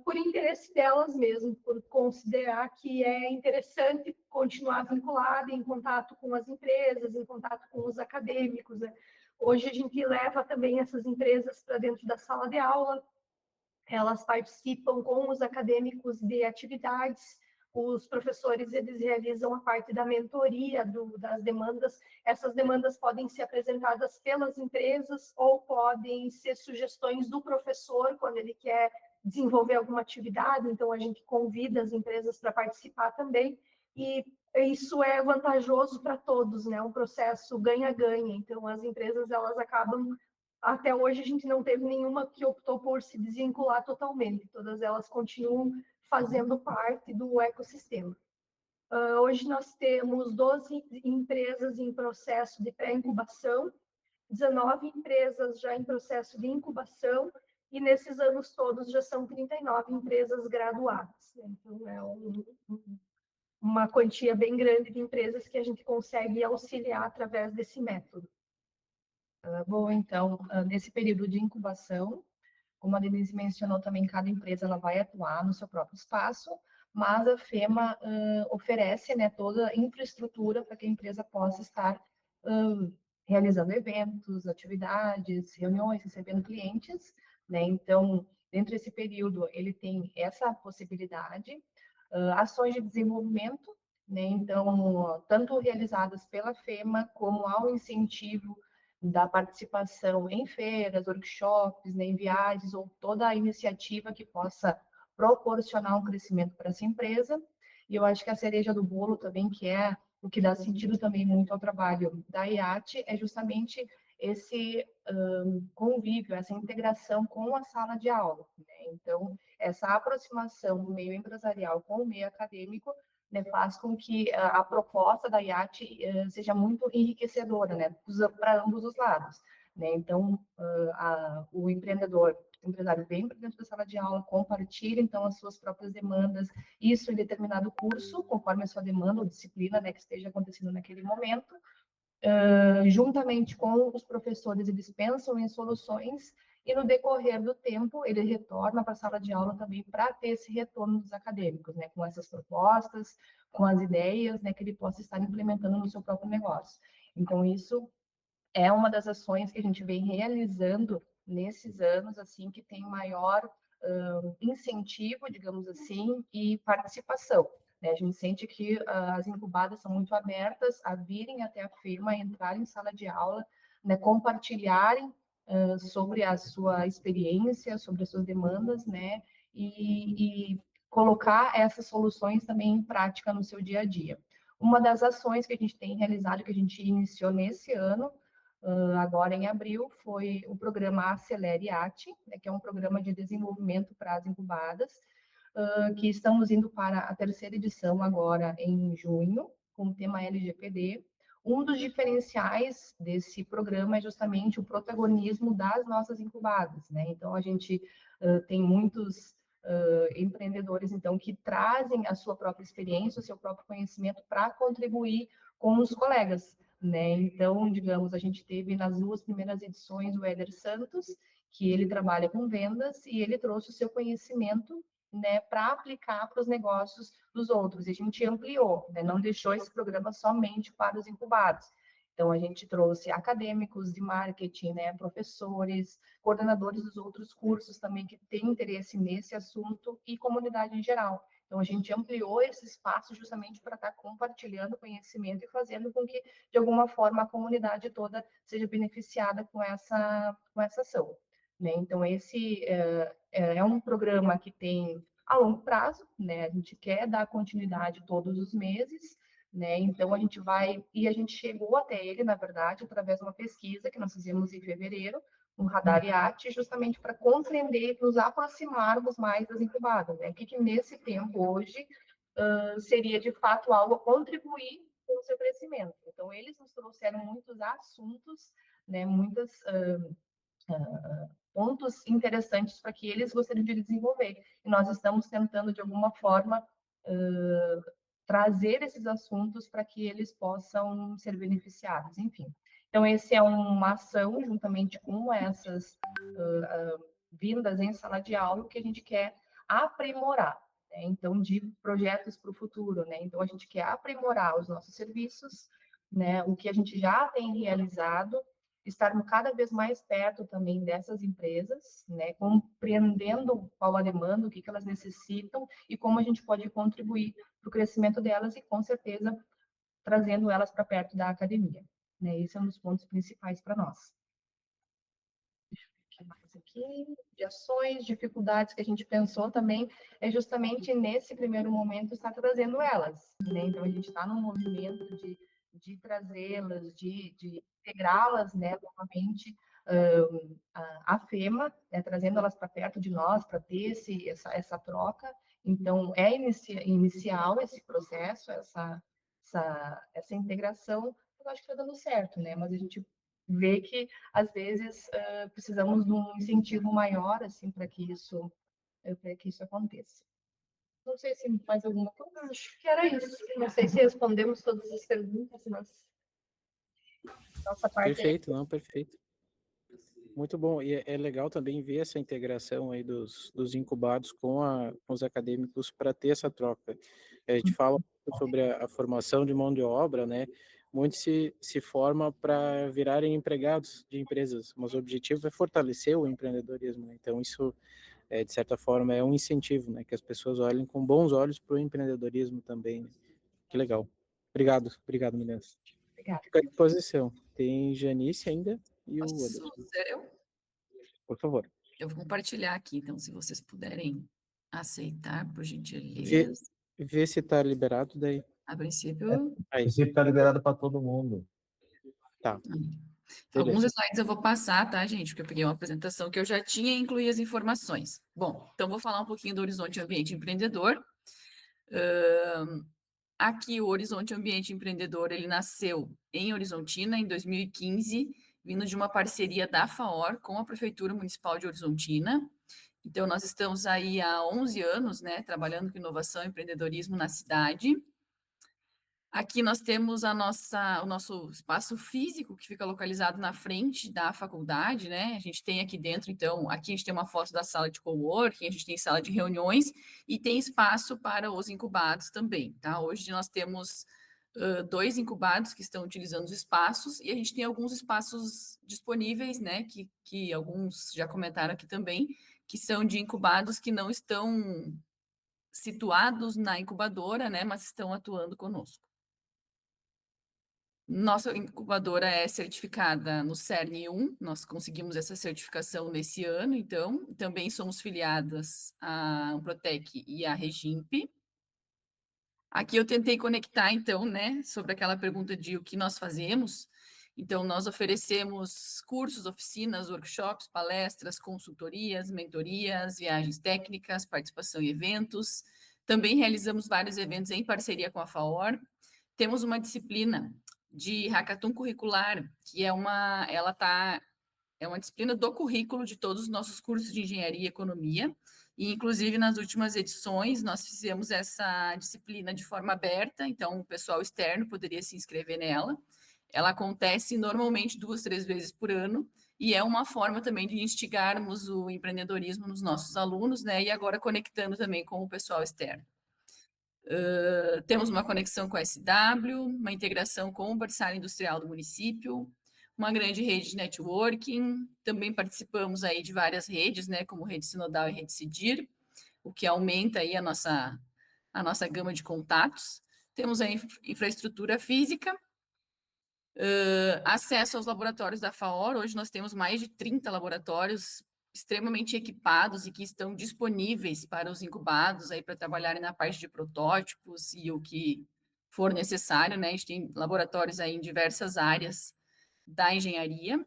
por interesse delas mesmo, por considerar que é interessante continuar vinculada, em contato com as empresas, em contato com os acadêmicos, né? Hoje a gente leva também essas empresas para dentro da sala de aula, elas participam com os acadêmicos de atividades, os professores eles realizam a parte da mentoria das demandas. Essas demandas podem ser apresentadas pelas empresas ou podem ser sugestões do professor quando ele quer desenvolver alguma atividade, então a gente convida as empresas para participar também, e isso é vantajoso para todos, né? Um processo ganha-ganha, então as empresas elas acabam. Até hoje a gente não teve nenhuma que optou por se desvincular totalmente, todas elas continuam fazendo parte do ecossistema. Hoje nós temos 12 empresas em processo de pré-incubação, 19 empresas já em processo de incubação, e nesses anos todos já são 39 empresas graduadas. Então, é uma quantia bem grande de empresas que a gente consegue auxiliar através desse método. Bom, então, nesse período de incubação, como a Denise mencionou também, cada empresa ela vai atuar no seu próprio espaço, mas a FEMA oferece, né, toda a infraestrutura para que a empresa possa estar realizando eventos, atividades, reuniões, recebendo clientes, né? Então, dentro desse período, ele tem essa possibilidade, ações de desenvolvimento, né? Então, tanto realizadas pela FEMA, como ao incentivo da participação em feiras, workshops, né, em viagens, ou toda a iniciativa que possa proporcionar um crescimento para essa empresa. E eu acho que a cereja do bolo também, que é o que dá sentido também muito ao trabalho da IAT, é justamente esse convívio, essa integração com a sala de aula, né? Então, essa aproximação do meio empresarial com o meio acadêmico, né, faz com que a proposta da IAT seja muito enriquecedora, né, para ambos os lados, né? Então, o empresário vem para dentro da sala de aula, compartilha, então, as suas próprias demandas, isso em determinado curso, conforme a sua demanda ou disciplina, né, que esteja acontecendo naquele momento, juntamente com os professores, eles pensam em soluções, e no decorrer do tempo, ele retorna para a sala de aula também para ter esse retorno dos acadêmicos, né, com essas propostas, com as ideias, né, que ele possa estar implementando no seu próprio negócio. Então, isso é uma das ações que a gente vem realizando nesses anos, assim, que tem maior incentivo, digamos assim, e participação, né? A gente sente que as incubadas são muito abertas a virem até a firma, entrarem em sala de aula, né, compartilharem sobre a sua experiência, sobre as suas demandas, né, e colocar essas soluções também em prática no seu dia a dia. Uma das ações que a gente tem realizado, que a gente iniciou nesse ano, agora em abril, foi o programa Acelere AT, né, que é um programa de desenvolvimento para as incubadas, que estamos indo para a terceira edição agora em junho, com o tema LGPD. Um dos diferenciais desse programa é justamente o protagonismo das nossas incubadas, né? Então, a gente tem muitos empreendedores, então, que trazem a sua própria experiência, o seu próprio conhecimento para contribuir com os colegas, né? Então, digamos, a gente teve nas 2 primeiras edições o Éder Santos, que ele trabalha com vendas e ele trouxe o seu conhecimento, né, para aplicar para os negócios dos outros. E a gente ampliou, né, não deixou esse programa somente para os incubados. Então, a gente trouxe acadêmicos de marketing, né, professores, coordenadores dos outros cursos também que têm interesse nesse assunto e comunidade em geral. Então, a gente ampliou esse espaço justamente para estar compartilhando conhecimento e fazendo com que, de alguma forma, a comunidade toda seja beneficiada com essa ação. Né? Então, esse é um programa que tem a longo prazo, né? A gente quer dar continuidade todos os meses, né? Então, a gente chegou até ele, na verdade, através de uma pesquisa que nós fizemos em fevereiro, um radar IAT, justamente para compreender, nos aproximarmos mais das incubadas, né? O que nesse tempo hoje seria de fato algo a contribuir com o seu crescimento. Então, eles nos trouxeram muitos assuntos, né? Muitos pontos interessantes para que eles gostariam de desenvolver. E nós estamos tentando, de alguma forma, trazer esses assuntos para que eles possam ser beneficiados, enfim. Então, esse é uma ação, juntamente com essas vindas em sala de aula, que a gente quer aprimorar, né? Então, de projetos para o futuro, né? Então, a gente quer aprimorar os nossos serviços, né? O que a gente já tem realizado, estarmos cada vez mais perto também dessas empresas, né? Compreendendo qual a demanda, o que elas necessitam e como a gente pode contribuir para o crescimento delas e, com certeza, trazendo elas para perto da academia. Né? Esse é um dos pontos principais para nós. Deixa eu ver o que mais aqui. De ações, dificuldades que a gente pensou também, é justamente nesse primeiro momento estar trazendo elas. Né? Então, a gente está num movimento de trazê-las, de integrá-las, né, novamente à FEMA, né, trazendo elas para perto de nós, para ter essa troca. Então, é inicial esse processo, essa integração, eu acho que está dando certo, né? Mas a gente vê que, às vezes, precisamos de um incentivo maior, assim, para que isso aconteça. Não sei se mais alguma coisa, acho que era isso. Não sei se respondemos todas as perguntas, mas nossa parte Perfeito, não, perfeito. Muito bom, e é legal também ver essa integração aí dos incubados com os acadêmicos para ter essa troca. A gente fala sobre a formação de mão de obra, né? Muitos se formam para virarem empregados de empresas, mas o objetivo é fortalecer o empreendedorismo, né? Então isso, de certa forma, é um incentivo, né? Que as pessoas olhem com bons olhos para o empreendedorismo também, né? Que legal. Obrigado, meninas. Obrigada. Fica à disposição. Tem Janice ainda e o Posso Anderson. ser eu? Por favor. Eu vou compartilhar aqui, então, se vocês puderem aceitar, por Vê, gentileza. vê se está liberado daí. A princípio, Aí, Princípio está liberado para todo mundo. tá. alguns Beleza. slides eu vou passar, tá, gente? Porque eu peguei uma apresentação que eu já tinha e incluí as informações. Bom, então vou falar um pouquinho do Horizonte Ambiente Empreendedor. Aqui, o Horizonte Ambiente Empreendedor, ele nasceu em Horizontina, em 2015, vindo de uma parceria da FAOR com a Prefeitura Municipal de Horizontina. Então, nós estamos aí há 11 anos, né, trabalhando com inovação e empreendedorismo na cidade. Aqui nós temos o nosso espaço físico, que fica localizado na frente da faculdade, né? A gente tem aqui dentro, então, aqui a gente tem uma foto da sala de coworking, a gente tem sala de reuniões e tem espaço para os incubados também, tá? Hoje nós temos 2 incubados que estão utilizando os espaços e a gente tem alguns espaços disponíveis, né? Que alguns já comentaram aqui também, que são de incubados que não estão situados na incubadora, né? Mas estão atuando conosco. Nossa incubadora é certificada no CERN 1, nós conseguimos essa certificação nesse ano, então, também somos filiadas à Amprotec e à Regimp. Aqui eu tentei conectar, então, né, sobre aquela pergunta de o que nós fazemos. Então, nós oferecemos cursos, oficinas, workshops, palestras, consultorias, mentorias, viagens técnicas, participação em eventos. Também realizamos vários eventos em parceria com a FAOR. Temos uma disciplina de hackathon curricular, que é uma disciplina do currículo de todos os nossos cursos de engenharia e economia, e inclusive nas últimas edições nós fizemos essa disciplina de forma aberta, então o pessoal externo poderia se inscrever nela. Ela acontece normalmente 2, 3 vezes por ano, e é uma forma também de instigarmos o empreendedorismo nos nossos alunos, né, e agora conectando também com o pessoal externo. Temos uma conexão com a SW, uma integração com o berçário industrial do município, uma grande rede de networking, também participamos aí de várias redes, né, como Rede Sinodal e Rede Cidir, o que aumenta aí a nossa a nossa gama de contatos. Temos a infraestrutura física, acesso aos laboratórios da FAOR. Hoje nós temos mais de 30 laboratórios extremamente equipados e que estão disponíveis para os incubados aí para trabalharem na parte de protótipos e o que for necessário, né? A gente tem laboratórios aí em diversas áreas da engenharia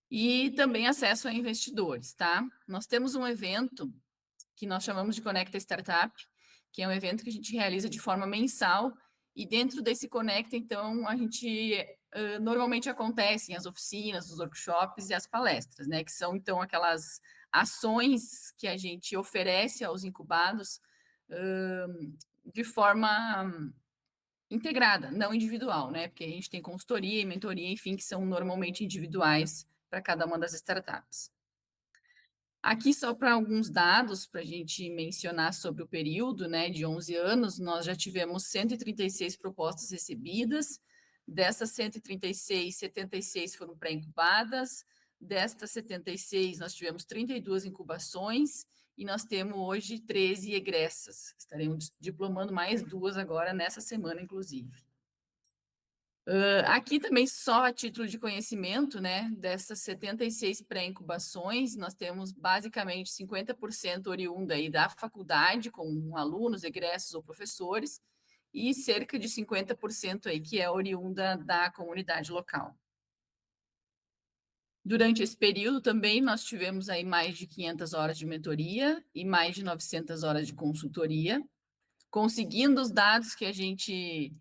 e também acesso a investidores, tá? Nós temos um evento que nós chamamos de Conecta Startup, que é um evento que a gente realiza de forma mensal, e dentro desse Conecta, então, a gente normalmente acontecem as oficinas, os workshops e as palestras, né, que são, então, aquelas ações que a gente oferece aos incubados de forma integrada, não individual, né, porque a gente tem consultoria e mentoria, enfim, que são normalmente individuais para cada uma das startups. Aqui, só para alguns dados, para a gente mencionar sobre o período, né, de 11 anos, nós já tivemos 136 propostas recebidas, dessas 136, 76 foram pré-incubadas, destas 76, nós tivemos 32 incubações, e nós temos hoje 13 egressas. Estaremos diplomando mais 2 agora, nessa semana, inclusive. Aqui também, só a título de conhecimento, né, dessas 76 pré-incubações, nós temos basicamente 50% oriunda aí da faculdade, com alunos, egressos ou professores, e cerca de 50% aí que é oriunda da comunidade local. Durante esse período também nós tivemos aí mais de 500 horas de mentoria e mais de 900 horas de consultoria, conseguindo os dados que a gente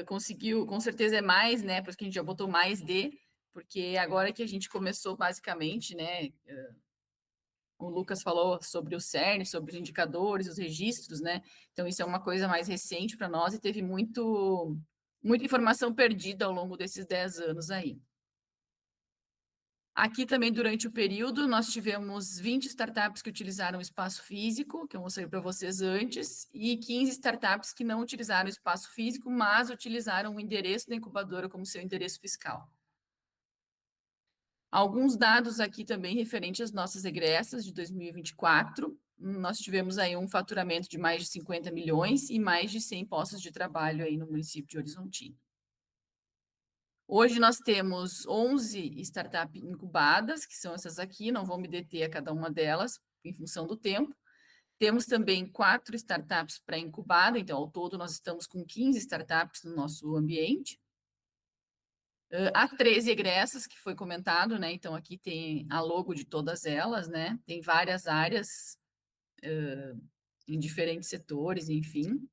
conseguiu, com certeza é mais, né, porque a gente já botou mais porque agora que a gente começou basicamente, né, o Lucas falou sobre o CERN, sobre os indicadores, os registros, né, então isso é uma coisa mais recente para nós e teve muita informação perdida ao longo desses 10 anos aí. Aqui também, durante o período, nós tivemos 20 startups que utilizaram o espaço físico, que eu mostrei para vocês antes, e 15 startups que não utilizaram o espaço físico, mas utilizaram o endereço da incubadora como seu endereço fiscal. Alguns dados aqui também referentes às nossas egressas de 2024. Nós tivemos aí um faturamento de mais de 50 milhões e mais de 100 postos de trabalho aí no município de Horizontina. Hoje nós temos 11 startups incubadas, que são essas aqui, não vou me deter a cada uma delas, em função do tempo. Temos também 4 startups pré-incubadas, então, ao todo, nós estamos com 15 startups no nosso ambiente. Há 13 egressas, que foi comentado, né? Então, aqui tem a logo de todas elas, né? Tem várias áreas em diferentes setores, enfim.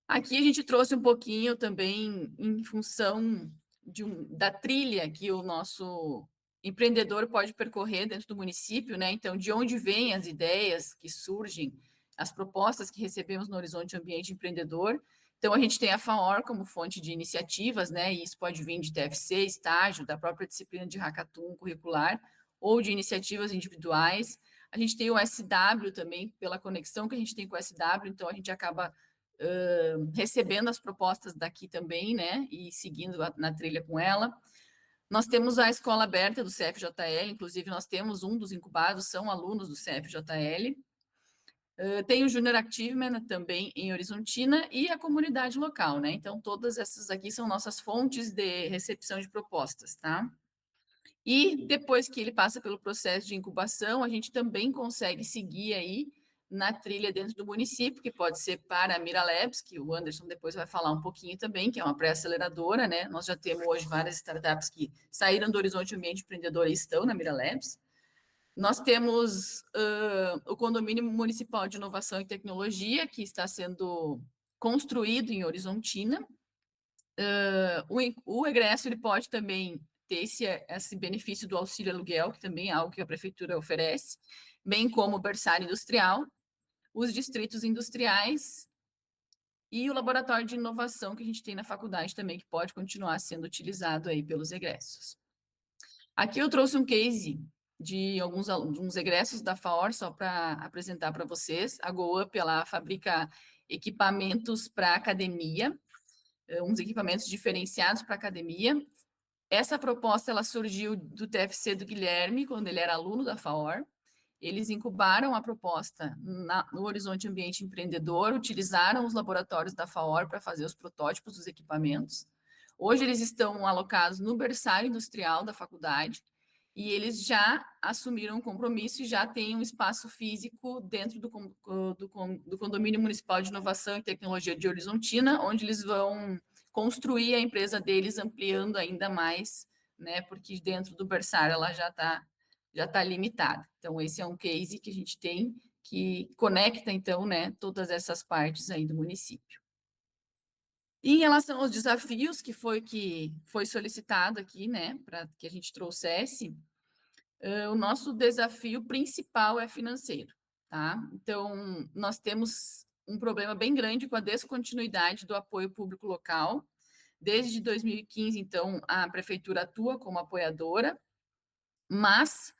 Aqui a gente trouxe um pouquinho também em função da trilha que o nosso empreendedor pode percorrer dentro do município, né? Então, de onde vêm as ideias que surgem, as propostas que recebemos no Horizonte Ambiente Empreendedor. Então, a gente tem a FAOR como fonte de iniciativas, né? E isso pode vir de TFC, estágio, da própria disciplina de hackathon curricular, ou de iniciativas individuais. A gente tem o SW também, pela conexão que a gente tem com o SW, então a gente acaba recebendo as propostas daqui também, né, e seguindo na trilha com ela. Nós temos a escola aberta do CFJL, inclusive nós temos um dos incubados, são alunos do CFJL. Tem o Junior Activement também em Horizontina e a comunidade local, né, então todas essas aqui são nossas fontes de recepção de propostas, tá? E depois que ele passa pelo processo de incubação, a gente também consegue seguir aí na trilha dentro do município, que pode ser para a Mira Labs, que o Anderson depois vai falar um pouquinho também, que é uma pré-aceleradora, né? Nós já temos hoje várias startups que saíram do Horizonte Ambiente Empreendedor e estão na Mira Labs. Nós temos o Condomínio Municipal de Inovação e Tecnologia, que está sendo construído em Horizontina. O egresso ele pode também ter esse benefício do auxílio aluguel, que também é algo que a prefeitura oferece, bem como o berçário industrial, os distritos industriais e o laboratório de inovação que a gente tem na faculdade também, que pode continuar sendo utilizado aí pelos egressos. Aqui eu trouxe um case de alguns egressos da FAOR, só para apresentar para vocês. A GoUp, ela fabrica equipamentos para academia, uns equipamentos diferenciados para academia. Essa proposta ela surgiu do TFC do Guilherme, quando ele era aluno da FAOR, eles incubaram a proposta no Horizonte Ambiente Empreendedor, utilizaram os laboratórios da FAOR para fazer os protótipos dos equipamentos. Hoje eles estão alocados no berçário industrial da faculdade e eles já assumiram um compromisso e já têm um espaço físico dentro do Condomínio Municipal de Inovação e Tecnologia de Horizontina, onde eles vão construir a empresa deles, ampliando ainda mais, né, porque dentro do berçário ela já está limitada. Então, esse é um case que a gente tem que conecta, então, né, todas essas partes aí do município. E em relação aos desafios, que foi solicitado aqui, né, para que a gente trouxesse, o nosso desafio principal é financeiro, tá? Então, nós temos um problema bem grande com a descontinuidade do apoio público local. Desde 2015, então, a prefeitura atua como apoiadora, mas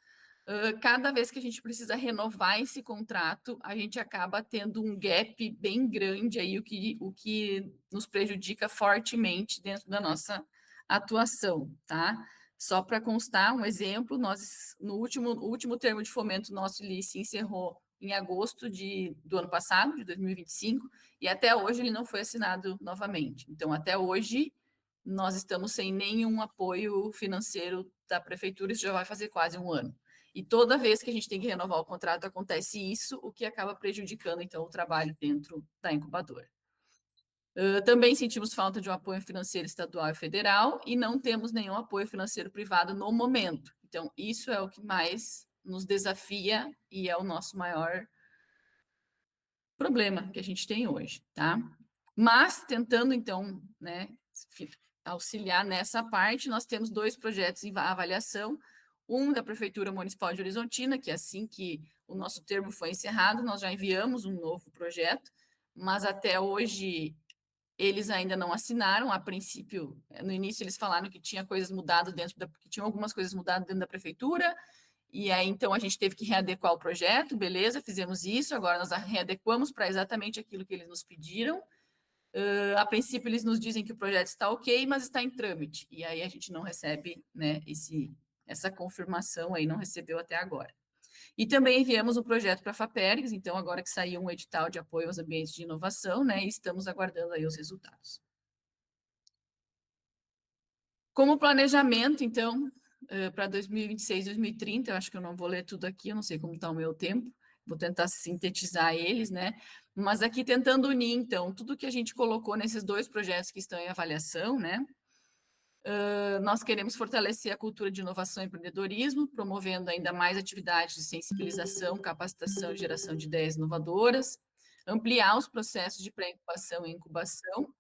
cada vez que a gente precisa renovar esse contrato, a gente acaba tendo um gap bem grande aí, o que nos prejudica fortemente dentro da nossa atuação, tá? Só para constar um exemplo, nós, no último termo de fomento, nosso LI se encerrou em agosto do ano passado, de 2025, e até hoje ele não foi assinado novamente. Então, até hoje, nós estamos sem nenhum apoio financeiro da prefeitura, isso já vai fazer quase um ano. E toda vez que a gente tem que renovar o contrato, acontece isso, o que acaba prejudicando, então, o trabalho dentro da incubadora. Também sentimos falta de um apoio financeiro estadual e federal e não temos nenhum apoio financeiro privado no momento. Então, isso é o que mais nos desafia e é o nosso maior problema que a gente tem hoje, tá? Mas, tentando, então, né, auxiliar nessa parte, nós temos 2 projetos em avaliação, um da Prefeitura Municipal de Horizontina, que assim que o nosso termo foi encerrado, nós já enviamos um novo projeto, mas até hoje eles ainda não assinaram. A princípio, no início eles falaram que tinha coisas mudadas que tinham algumas coisas mudadas dentro da prefeitura, e aí então a gente teve que readequar o projeto, beleza, fizemos isso, agora nós readequamos para exatamente aquilo que eles nos pediram. A princípio eles nos dizem que o projeto está ok, mas está em trâmite, e aí a gente não recebe, né, essa confirmação aí, não recebeu até agora. E também enviamos um projeto para a FAPERGS, então agora que saiu um edital de apoio aos ambientes de inovação, né, e estamos aguardando aí os resultados. Como planejamento, então, para 2026, 2030, eu acho que eu não vou ler tudo aqui, eu não sei como está o meu tempo, vou tentar sintetizar eles, né, mas aqui tentando unir, então, tudo que a gente colocou nesses 2 projetos que estão em avaliação, né, nós queremos fortalecer a cultura de inovação e empreendedorismo, promovendo ainda mais atividades de sensibilização, capacitação e geração de ideias inovadoras, ampliar os processos de pré-incubação e incubação,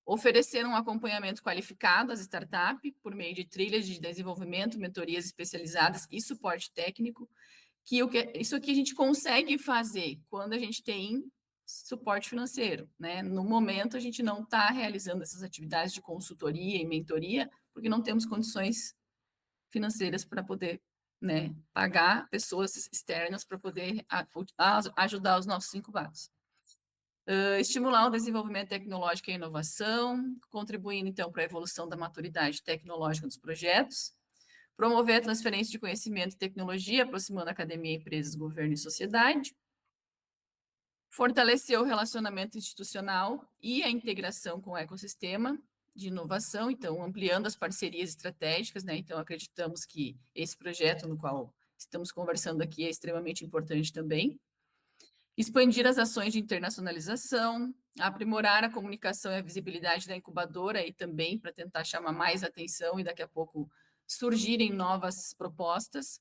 oferecer um acompanhamento qualificado às startups por meio de trilhas de desenvolvimento, mentorias especializadas e suporte técnico, isso aqui a gente consegue fazer quando a gente tem suporte financeiro, né? No momento, a gente não está realizando essas atividades de consultoria e mentoria, porque não temos condições financeiras para poder, né, pagar pessoas externas para poder ajudar os nossos incubados. Estimular o desenvolvimento tecnológico e a inovação, contribuindo, então, para a evolução da maturidade tecnológica dos projetos, promover a transferência de conhecimento e tecnologia, aproximando a academia, empresas, governo e sociedade, fortalecer o relacionamento institucional e a integração com o ecossistema de inovação, então, ampliando as parcerias estratégicas, né? Então, acreditamos que esse projeto no qual estamos conversando aqui é extremamente importante também. Expandir as ações de internacionalização, aprimorar a comunicação e a visibilidade da incubadora e também para tentar chamar mais atenção e daqui a pouco surgirem novas propostas.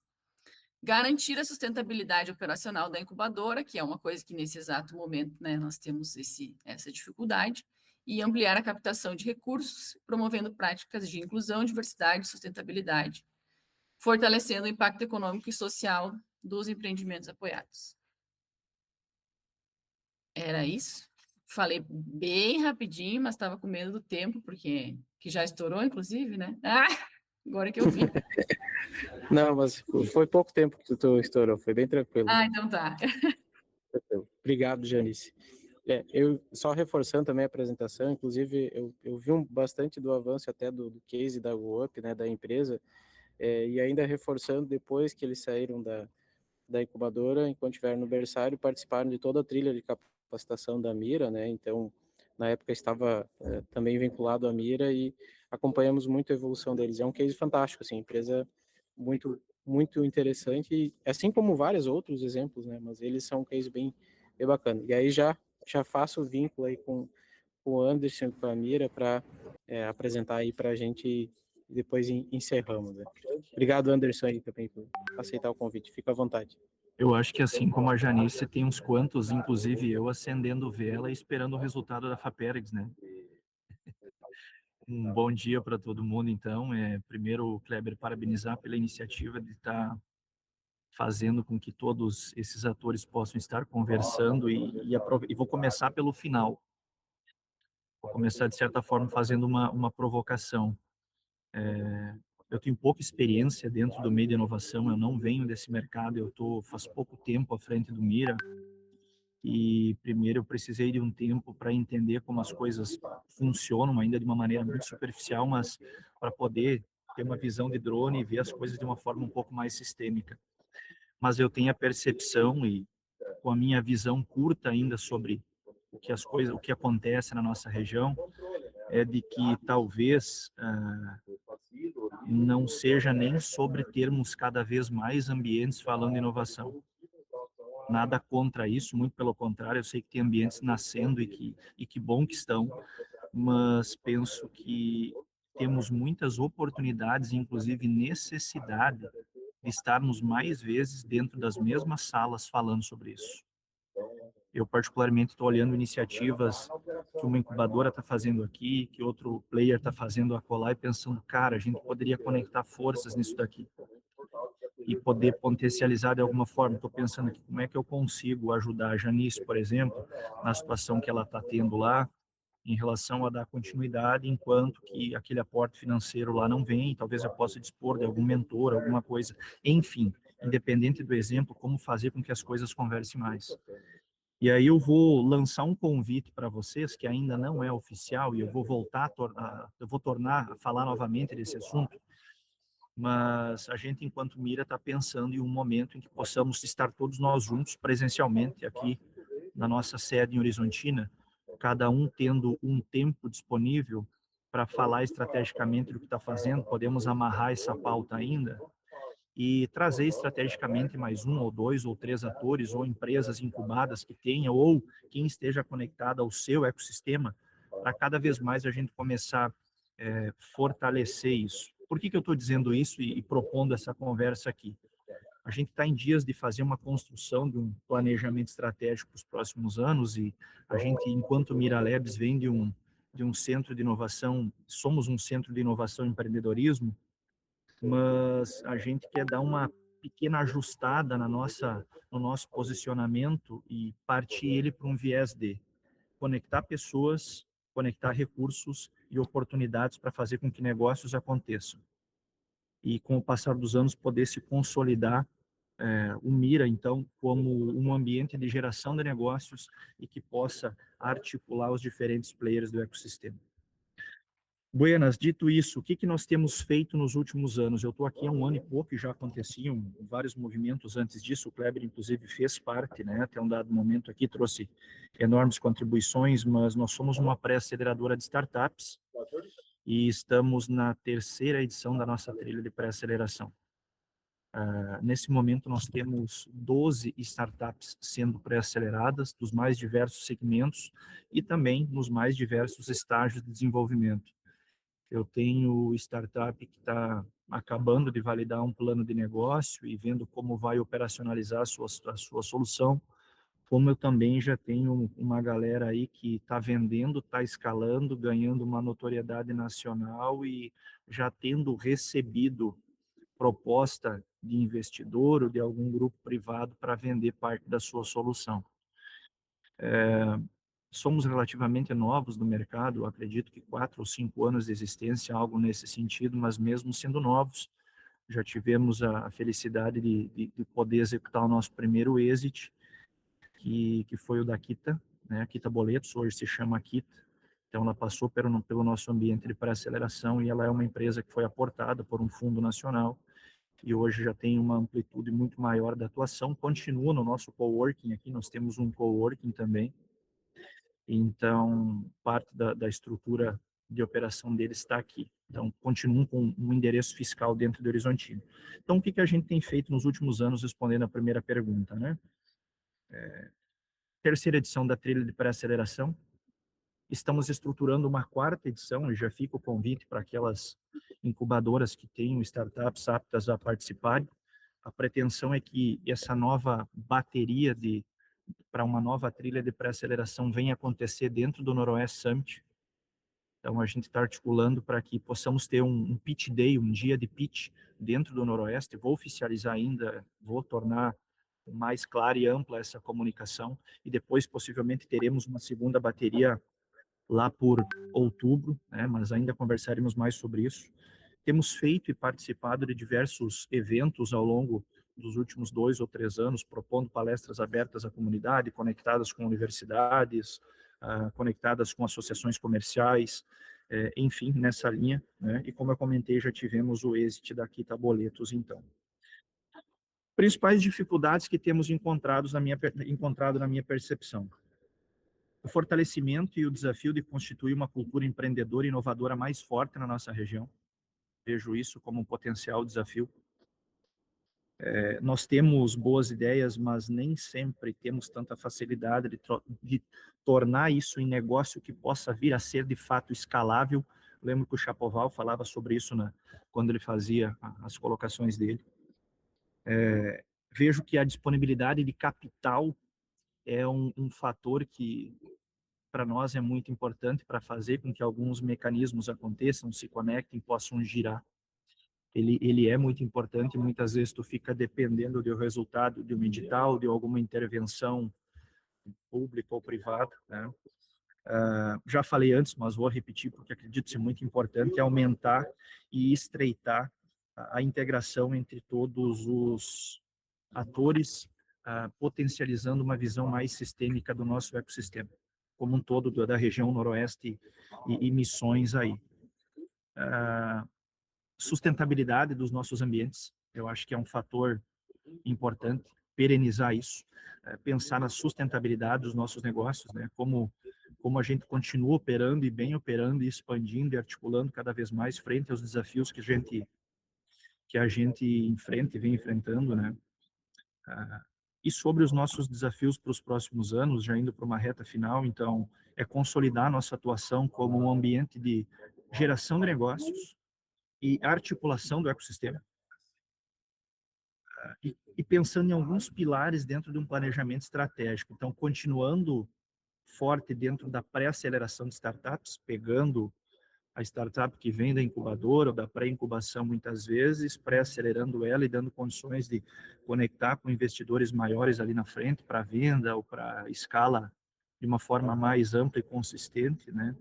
Garantir a sustentabilidade operacional da incubadora, que é uma coisa que nesse exato momento, né, nós temos essa dificuldade, e ampliar a captação de recursos, promovendo práticas de inclusão, diversidade e sustentabilidade, fortalecendo o impacto econômico e social dos empreendimentos apoiados. Era isso. Falei bem rapidinho, mas estava com medo do tempo, porque que já estourou, inclusive, né? Ah, agora que eu vi. Não, mas foi pouco tempo que tu estourou, foi bem tranquilo. Ah, então tá. Obrigado, Janice. Eu só reforçando também a apresentação, inclusive eu vi bastante do avanço até do case da GoUp, né, da empresa, e ainda reforçando depois que eles saíram da incubadora, enquanto estiveram no berçário, participaram de toda a trilha de capacitação da Mira, né? Então, na época estava também vinculado à Mira e acompanhamos muito a evolução deles. É um case fantástico, assim, empresa muito interessante, e assim como vários outros exemplos, né? Mas eles são um case bem bacana. E aí já faço o vínculo aí com o Anderson e com a Mira para apresentar aí para a gente e depois encerramos. Né? Obrigado, Anderson, aí também por aceitar o convite. Fica à vontade. Eu acho que assim como a Janice, tem uns quantos, inclusive eu, acendendo vela e esperando o resultado da Faperex, né? Um bom dia para todo mundo, então. Primeiro, Kleber, parabenizar pela iniciativa de estar fazendo com que todos esses atores possam estar conversando e vou começar pelo final. Vou começar, de certa forma, fazendo uma provocação. Eu tenho pouca experiência dentro do meio de inovação, eu não venho desse mercado, faz pouco tempo à frente do Mira, e primeiro eu precisei de um tempo para entender como as coisas funcionam, ainda de uma maneira muito superficial, mas para poder ter uma visão de drone e ver as coisas de uma forma um pouco mais sistêmica. Mas eu tenho a percepção, e com a minha visão curta ainda sobre o que acontece na nossa região, é de que talvez não seja nem sobre termos cada vez mais ambientes falando inovação. Nada contra isso, muito pelo contrário, eu sei que tem ambientes nascendo e que bom que estão, mas penso que temos muitas oportunidades, inclusive necessidade, de estarmos mais vezes dentro das mesmas salas falando sobre isso. Eu, particularmente, estou olhando iniciativas que uma incubadora está fazendo aqui, que outro player está fazendo acolá, e pensando, cara, a gente poderia conectar forças nisso daqui e poder potencializar de alguma forma. Estou pensando aqui, como é que eu consigo ajudar a Janice, por exemplo, na situação que ela está tendo lá, em relação a dar continuidade, enquanto que aquele aporte financeiro lá não vem, talvez eu possa dispor de algum mentor, alguma coisa. Enfim, independente do exemplo, como fazer com que as coisas conversem mais. E aí eu vou lançar um convite para vocês, que ainda não é oficial, e eu vou tornar a falar novamente desse assunto, mas a gente, enquanto Mira, está pensando em um momento em que possamos estar todos nós juntos, presencialmente, aqui na nossa sede em Horizontina, cada um tendo um tempo disponível para falar estrategicamente do que está fazendo, podemos amarrar essa pauta ainda, e trazer estrategicamente mais um, ou dois, ou três atores, ou empresas incubadas que tenha, ou quem esteja conectado ao seu ecossistema, para cada vez mais a gente começar a fortalecer isso. Por que eu estou dizendo isso e propondo essa conversa aqui? A gente está em dias de fazer uma construção de um planejamento estratégico para os próximos anos, e a gente, enquanto Mira Labs, vem de um centro de inovação, somos um centro de inovação e empreendedorismo, mas a gente quer dar uma pequena ajustada no nosso posicionamento e partir ele para um viés de conectar pessoas, conectar recursos e oportunidades para fazer com que negócios aconteçam. E com o passar dos anos poder se consolidar o Mira, então, como um ambiente de geração de negócios e que possa articular os diferentes players do ecossistema. Buenas, dito isso, o que nós temos feito nos últimos anos? Eu estou aqui há um ano e pouco e já aconteciam vários movimentos antes disso, o Kleber, inclusive, fez parte, né? Até um dado momento aqui, trouxe enormes contribuições, mas nós somos uma pré-aceleradora de startups e estamos na 3ª edição da nossa trilha de pré-aceleração. Nesse momento, nós temos 12 startups sendo pré-aceleradas, dos mais diversos segmentos e também nos mais diversos estágios de desenvolvimento. Eu tenho startup que está acabando de validar um plano de negócio e vendo como vai operacionalizar a sua solução, como eu também já tenho uma galera aí que está vendendo, está escalando, ganhando uma notoriedade nacional e já tendo recebido proposta de investidor ou de algum grupo privado para vender parte da sua solução. Somos relativamente novos no mercado, acredito que 4 ou 5 anos de existência, algo nesse sentido, mas mesmo sendo novos, já tivemos a felicidade de poder executar o nosso primeiro exit, que foi o da Kita, né? A Kita Boletos, hoje se chama Kita. Então, ela passou pelo nosso ambiente de pré-aceleração e ela é uma empresa que foi aportada por um fundo nacional e hoje já tem uma amplitude muito maior da atuação. Continua no nosso coworking aqui, nós temos um coworking também, então parte da estrutura de operação deles está aqui. Então, continuam com um endereço fiscal dentro do Horizontino. Então, o que a gente tem feito nos últimos anos, respondendo a primeira pergunta, né? Terceira edição da trilha de pré-aceleração. Estamos estruturando uma quarta edição, e já fica o convite para aquelas incubadoras que tenham startups aptas a participarem. A pretensão é que essa nova bateria para uma nova trilha de pré-aceleração venha acontecer dentro do Noroeste Summit. Então, a gente está articulando para que possamos ter um pitch day, um dia de pitch dentro do Noroeste. Vou oficializar ainda, vou tornar mais clara e ampla essa comunicação, e depois, possivelmente, teremos uma segunda bateria lá por outubro, né, mas ainda conversaremos mais sobre isso. Temos feito e participado de diversos eventos ao longo dos últimos 2 ou 3 anos, propondo palestras abertas à comunidade, conectadas com universidades, conectadas com associações comerciais, enfim, nessa linha, né? E como eu comentei, já tivemos o êxito da Quita Boletos, então. Principais dificuldades que temos encontrado na minha percepção. O fortalecimento e o desafio de constituir uma cultura empreendedora e inovadora mais forte na nossa região. Vejo isso como um potencial desafio. Nós temos boas ideias, mas nem sempre temos tanta facilidade de tornar isso em negócio que possa vir a ser de fato escalável. Lembro que o Chapoval falava sobre isso quando ele fazia as colocações dele. Vejo que a disponibilidade de capital é um fator que para nós é muito importante para fazer com que alguns mecanismos aconteçam, se conectem, possam girar. Ele é muito importante, muitas vezes tu fica dependendo do resultado de um edital, de alguma intervenção pública ou privada, né? Já falei antes, mas vou repetir porque acredito ser muito importante, é aumentar e estreitar a integração entre todos os atores, potencializando uma visão mais sistêmica do nosso ecossistema, como um todo da região noroeste e missões aí. Sustentabilidade dos nossos ambientes, eu acho que é um fator importante, perenizar isso, pensar na sustentabilidade dos nossos negócios, né? Como a gente continua operando e bem operando e expandindo e articulando cada vez mais frente aos desafios que a gente enfrenta e vem enfrentando, né? E sobre os nossos desafios para os próximos anos, já indo para uma reta final, então, é consolidar nossa atuação como um ambiente de geração de negócios e articulação do ecossistema. E pensando em alguns pilares dentro de um planejamento estratégico. Então, continuando forte dentro da pré-aceleração de startups, pegando a startup que vem da incubadora ou da pré-incubação muitas vezes, pré-acelerando ela e dando condições de conectar com investidores maiores ali na frente para venda ou para escala de uma forma mais ampla e consistente, né?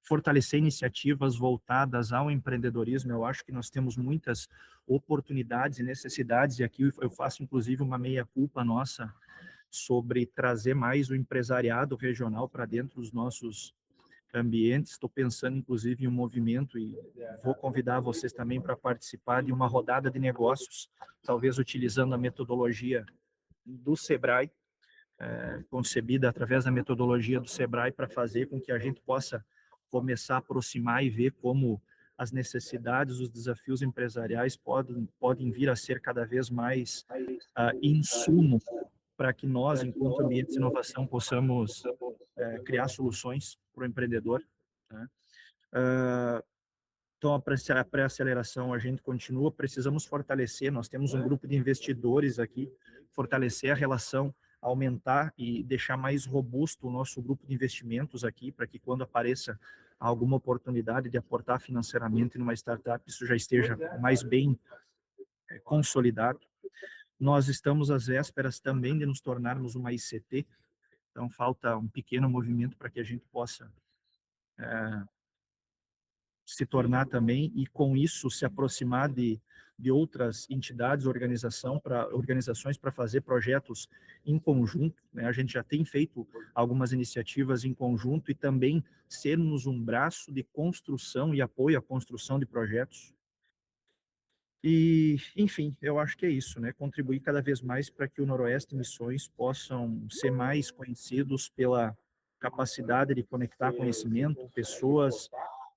Fortalecer iniciativas voltadas ao empreendedorismo. Eu acho que nós temos muitas oportunidades e necessidades, e aqui eu faço inclusive uma meia-culpa nossa sobre trazer mais o empresariado regional para dentro dos nossos ambientes. Estou pensando inclusive em um movimento e vou convidar vocês também para participar de uma rodada de negócios, talvez utilizando a metodologia do Sebrae, concebida através da metodologia do Sebrae, para fazer com que a gente possa começar a aproximar e ver como as necessidades, os desafios empresariais podem vir a ser cada vez mais insumo para que nós, enquanto ambientes de inovação, possamos criar soluções para o empreendedor, né? Então, a pré-aceleração, a gente continua, precisamos fortalecer, nós temos um grupo de investidores aqui, fortalecer a relação, aumentar e deixar mais robusto o nosso grupo de investimentos aqui, para que quando apareça alguma oportunidade de aportar financeiramente numa startup, isso já esteja mais bem consolidado. Nós estamos às vésperas também de nos tornarmos uma ICT, então falta um pequeno movimento para que a gente possa se tornar também, e com isso se aproximar de outras entidades, organizações para fazer projetos em conjunto, né? A gente já tem feito algumas iniciativas em conjunto e também sermos um braço de construção e apoio à construção de projetos. E, enfim, eu acho que é isso, né? Contribuir cada vez mais para que o Noroeste Missões possam ser mais conhecidos pela capacidade de conectar conhecimento, pessoas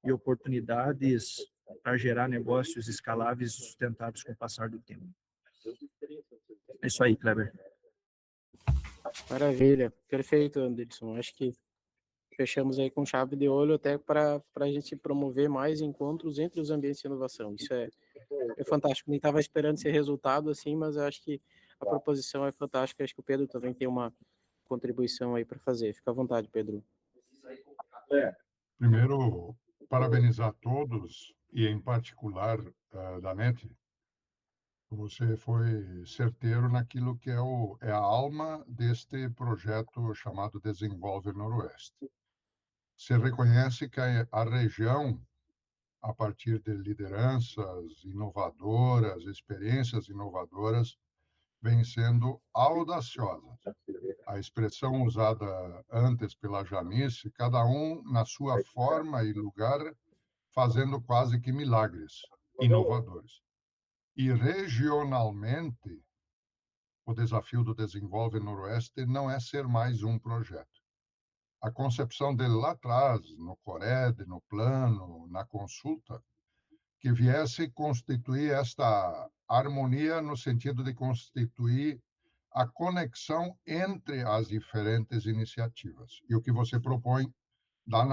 e oportunidades para gerar negócios escaláveis e sustentáveis com o passar do tempo. É isso aí, Kleber. Maravilha, perfeito, Anderson. Acho que fechamos aí com chave de olho até para a gente promover mais encontros entre os ambientes de inovação. Isso é fantástico. Nem estava esperando esse resultado assim, mas eu acho que a proposição é fantástica. Acho que o Pedro também tem uma contribuição aí para fazer. Fica à vontade, Pedro. Primeiro, parabenizar todos e em particular da NET. Você foi certeiro naquilo que é a alma deste projeto chamado Desenvolve Noroeste. Você reconhece que a região, a partir de lideranças inovadoras, experiências inovadoras, vem sendo audaciosa. A expressão usada antes pela Janice, cada um na sua forma e lugar, fazendo quase que milagres inovadores. E regionalmente, o desafio do Desenvolve Noroeste não é ser mais um projeto. A concepção dele lá atrás, no CORED, no plano, na consulta, que viesse constituir esta harmonia no sentido de constituir a conexão entre as diferentes iniciativas. E o que você propõe dá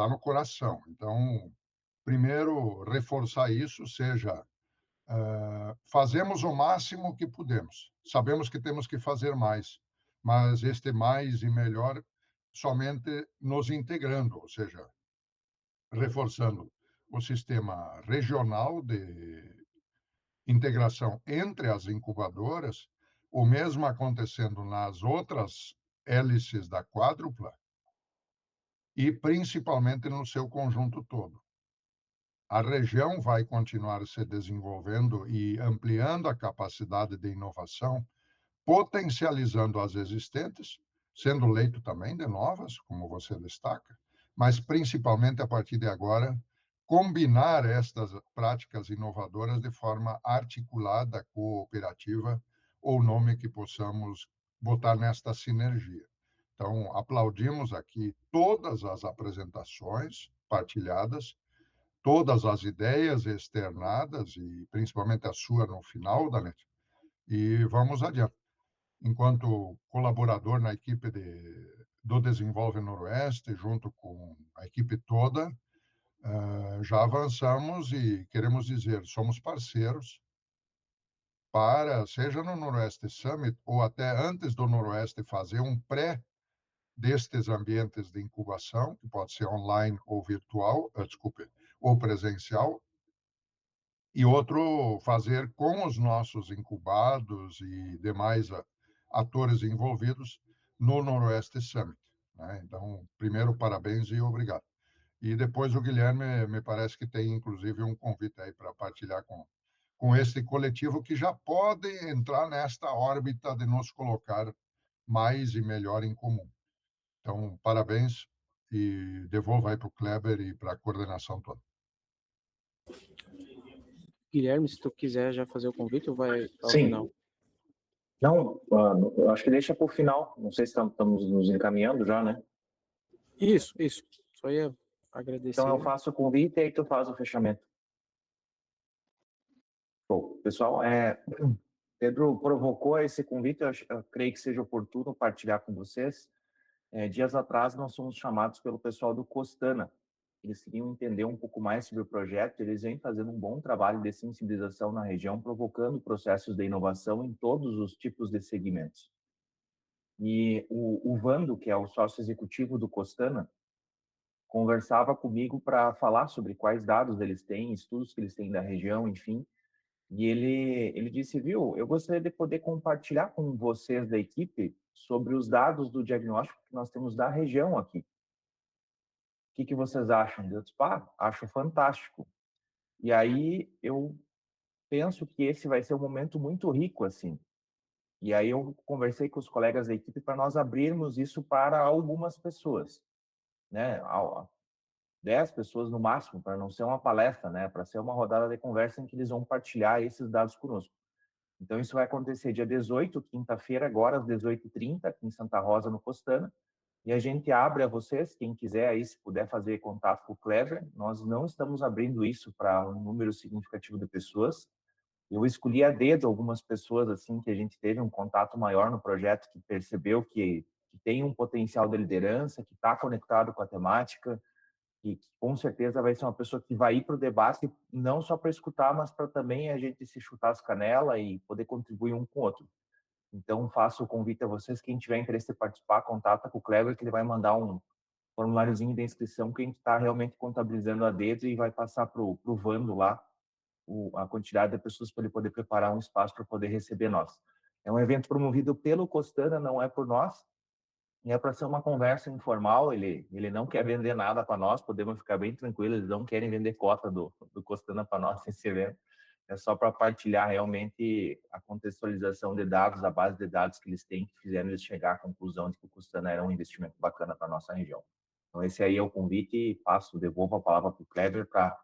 no coração. Então, primeiro, reforçar isso, seja fazemos o máximo que podemos. Sabemos que temos que fazer mais, mas este mais e melhor somente nos integrando, ou seja, reforçando o sistema regional de integração entre as incubadoras, o mesmo acontecendo nas outras hélices da quádrupla e principalmente no seu conjunto todo. A região vai continuar se desenvolvendo e ampliando a capacidade de inovação, potencializando as existentes, sendo leito também de novas, como você destaca, mas principalmente a partir de agora, combinar estas práticas inovadoras de forma articulada, cooperativa, ou o nome que possamos botar nesta sinergia. Então, aplaudimos aqui todas as apresentações partilhadas, todas as ideias externadas, e principalmente a sua no final, Danete, e vamos adiante. Enquanto colaborador na equipe do Desenvolve Noroeste, junto com a equipe toda, já avançamos e queremos dizer, somos parceiros para, seja no Noroeste Summit ou até antes do Noroeste, fazer um pré destes ambientes de incubação, que pode ser online ou virtual, desculpe, ou presencial, e outro fazer com os nossos incubados e demais atores envolvidos no Noroeste Summit, né? Então, primeiro, parabéns e obrigado. E depois o Guilherme, me parece que tem, inclusive, um convite aí para partilhar com este coletivo que já pode entrar nesta órbita de nos colocar mais e melhor em comum. Então, parabéns e devolvo aí para o Kleber e para a coordenação toda. Guilherme, se tu quiser já fazer o convite, ou vai ao Sim. final? Não, eu acho que deixa para o final. Não sei se estamos nos encaminhando já, né? Isso. Só ia agradecer. Então eu faço o convite e aí tu faz o fechamento. Bom, pessoal, Pedro provocou esse convite, eu creio que seja oportuno partilhar com vocês. Dias atrás nós fomos chamados pelo pessoal do Costana. Eles queriam entender um pouco mais sobre o projeto, eles vêm fazendo um bom trabalho de sensibilização na região, provocando processos de inovação em todos os tipos de segmentos. E o Vando, que é o sócio executivo do Costana, conversava comigo para falar sobre quais dados eles têm, estudos que eles têm da região, enfim. E ele disse, viu, eu gostaria de poder compartilhar com vocês da equipe sobre os dados do diagnóstico que nós temos da região aqui. O que vocês acham? Eu disse, acho fantástico. E aí eu penso que esse vai ser um momento muito rico, assim. E aí eu conversei com os colegas da equipe para nós abrirmos isso para algumas pessoas, né? 10 pessoas no máximo, para não ser uma palestra, né? Para ser uma rodada de conversa em que eles vão partilhar esses dados conosco. Então, isso vai acontecer dia 18, quinta-feira, agora às 18h30, aqui em Santa Rosa, no Costana. E a gente abre a vocês, quem quiser aí, se puder fazer contato com o Clever. Nós não estamos abrindo isso para um número significativo de pessoas. Eu escolhi a dedo algumas pessoas assim que a gente teve um contato maior no projeto, que percebeu que tem um potencial de liderança, que está conectado com a temática, e que com certeza vai ser uma pessoa que vai ir para o debate não só para escutar, mas para também a gente se chutar as canelas e poder contribuir um com o outro. Então, faço o convite a vocês, quem tiver interesse em participar, contata com o Cleber, que ele vai mandar um formuláriozinho de inscrição que a gente está realmente contabilizando a dedo e vai passar para o Vando lá a quantidade de pessoas para ele poder preparar um espaço para poder receber nós. É um evento promovido pelo Costana, não é por nós, e é para ser uma conversa informal. Ele não quer vender nada para nós, podemos ficar bem tranquilos, eles não querem vender cota do Costana para nós nesse evento. É só para partilhar realmente a contextualização de dados, a base de dados que eles têm, que fizeram eles chegar à conclusão de que o Costana era um investimento bacana para a nossa região. Então, esse aí é o convite e devolvo a palavra para o Kleber para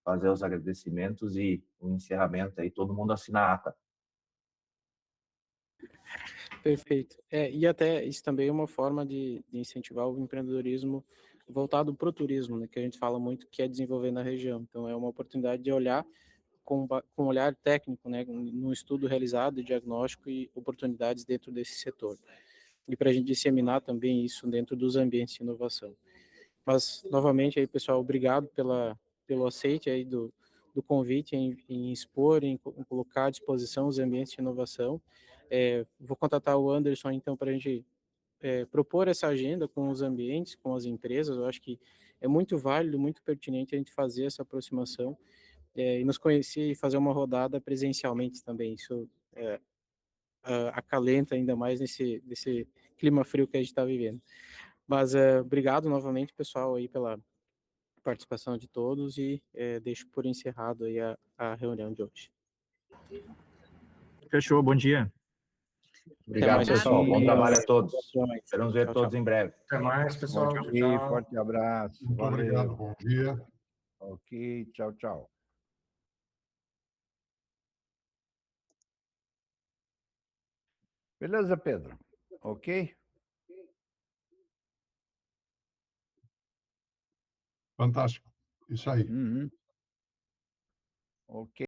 fazer os agradecimentos e o encerramento aí, todo mundo assina a ata. Perfeito. E até isso também é uma forma de incentivar o empreendedorismo voltado para o turismo, né, que a gente fala muito que é desenvolver na região. Então, é uma oportunidade de olhar com um olhar técnico, né, no estudo realizado, diagnóstico e oportunidades dentro desse setor. E para a gente disseminar também isso dentro dos ambientes de inovação. Mas, novamente, aí, pessoal, obrigado pelo aceite aí do convite em expor, em colocar à disposição os ambientes de inovação. Vou contatar o Anderson, então, para a gente propor essa agenda com os ambientes, com as empresas. Eu acho que é muito válido, muito pertinente a gente fazer essa aproximação e nos conhecer e fazer uma rodada presencialmente também. Isso acalenta ainda mais nesse clima frio que a gente está vivendo. Mas obrigado novamente, pessoal, aí pela participação de todos e deixo por encerrado aí a reunião de hoje. Fechou, bom dia. Obrigado, mais, pessoal. Bom trabalho a todos. Esperamos ver Tchau, todos tchau. em breve. Até mais, pessoal. Ok, Tchau, tchau. forte abraço. Muito Valeu. obrigado, bom dia. Ok, tchau, tchau. Beleza, Pedro? Ok? Fantástico. Isso aí. Uhum. Ok.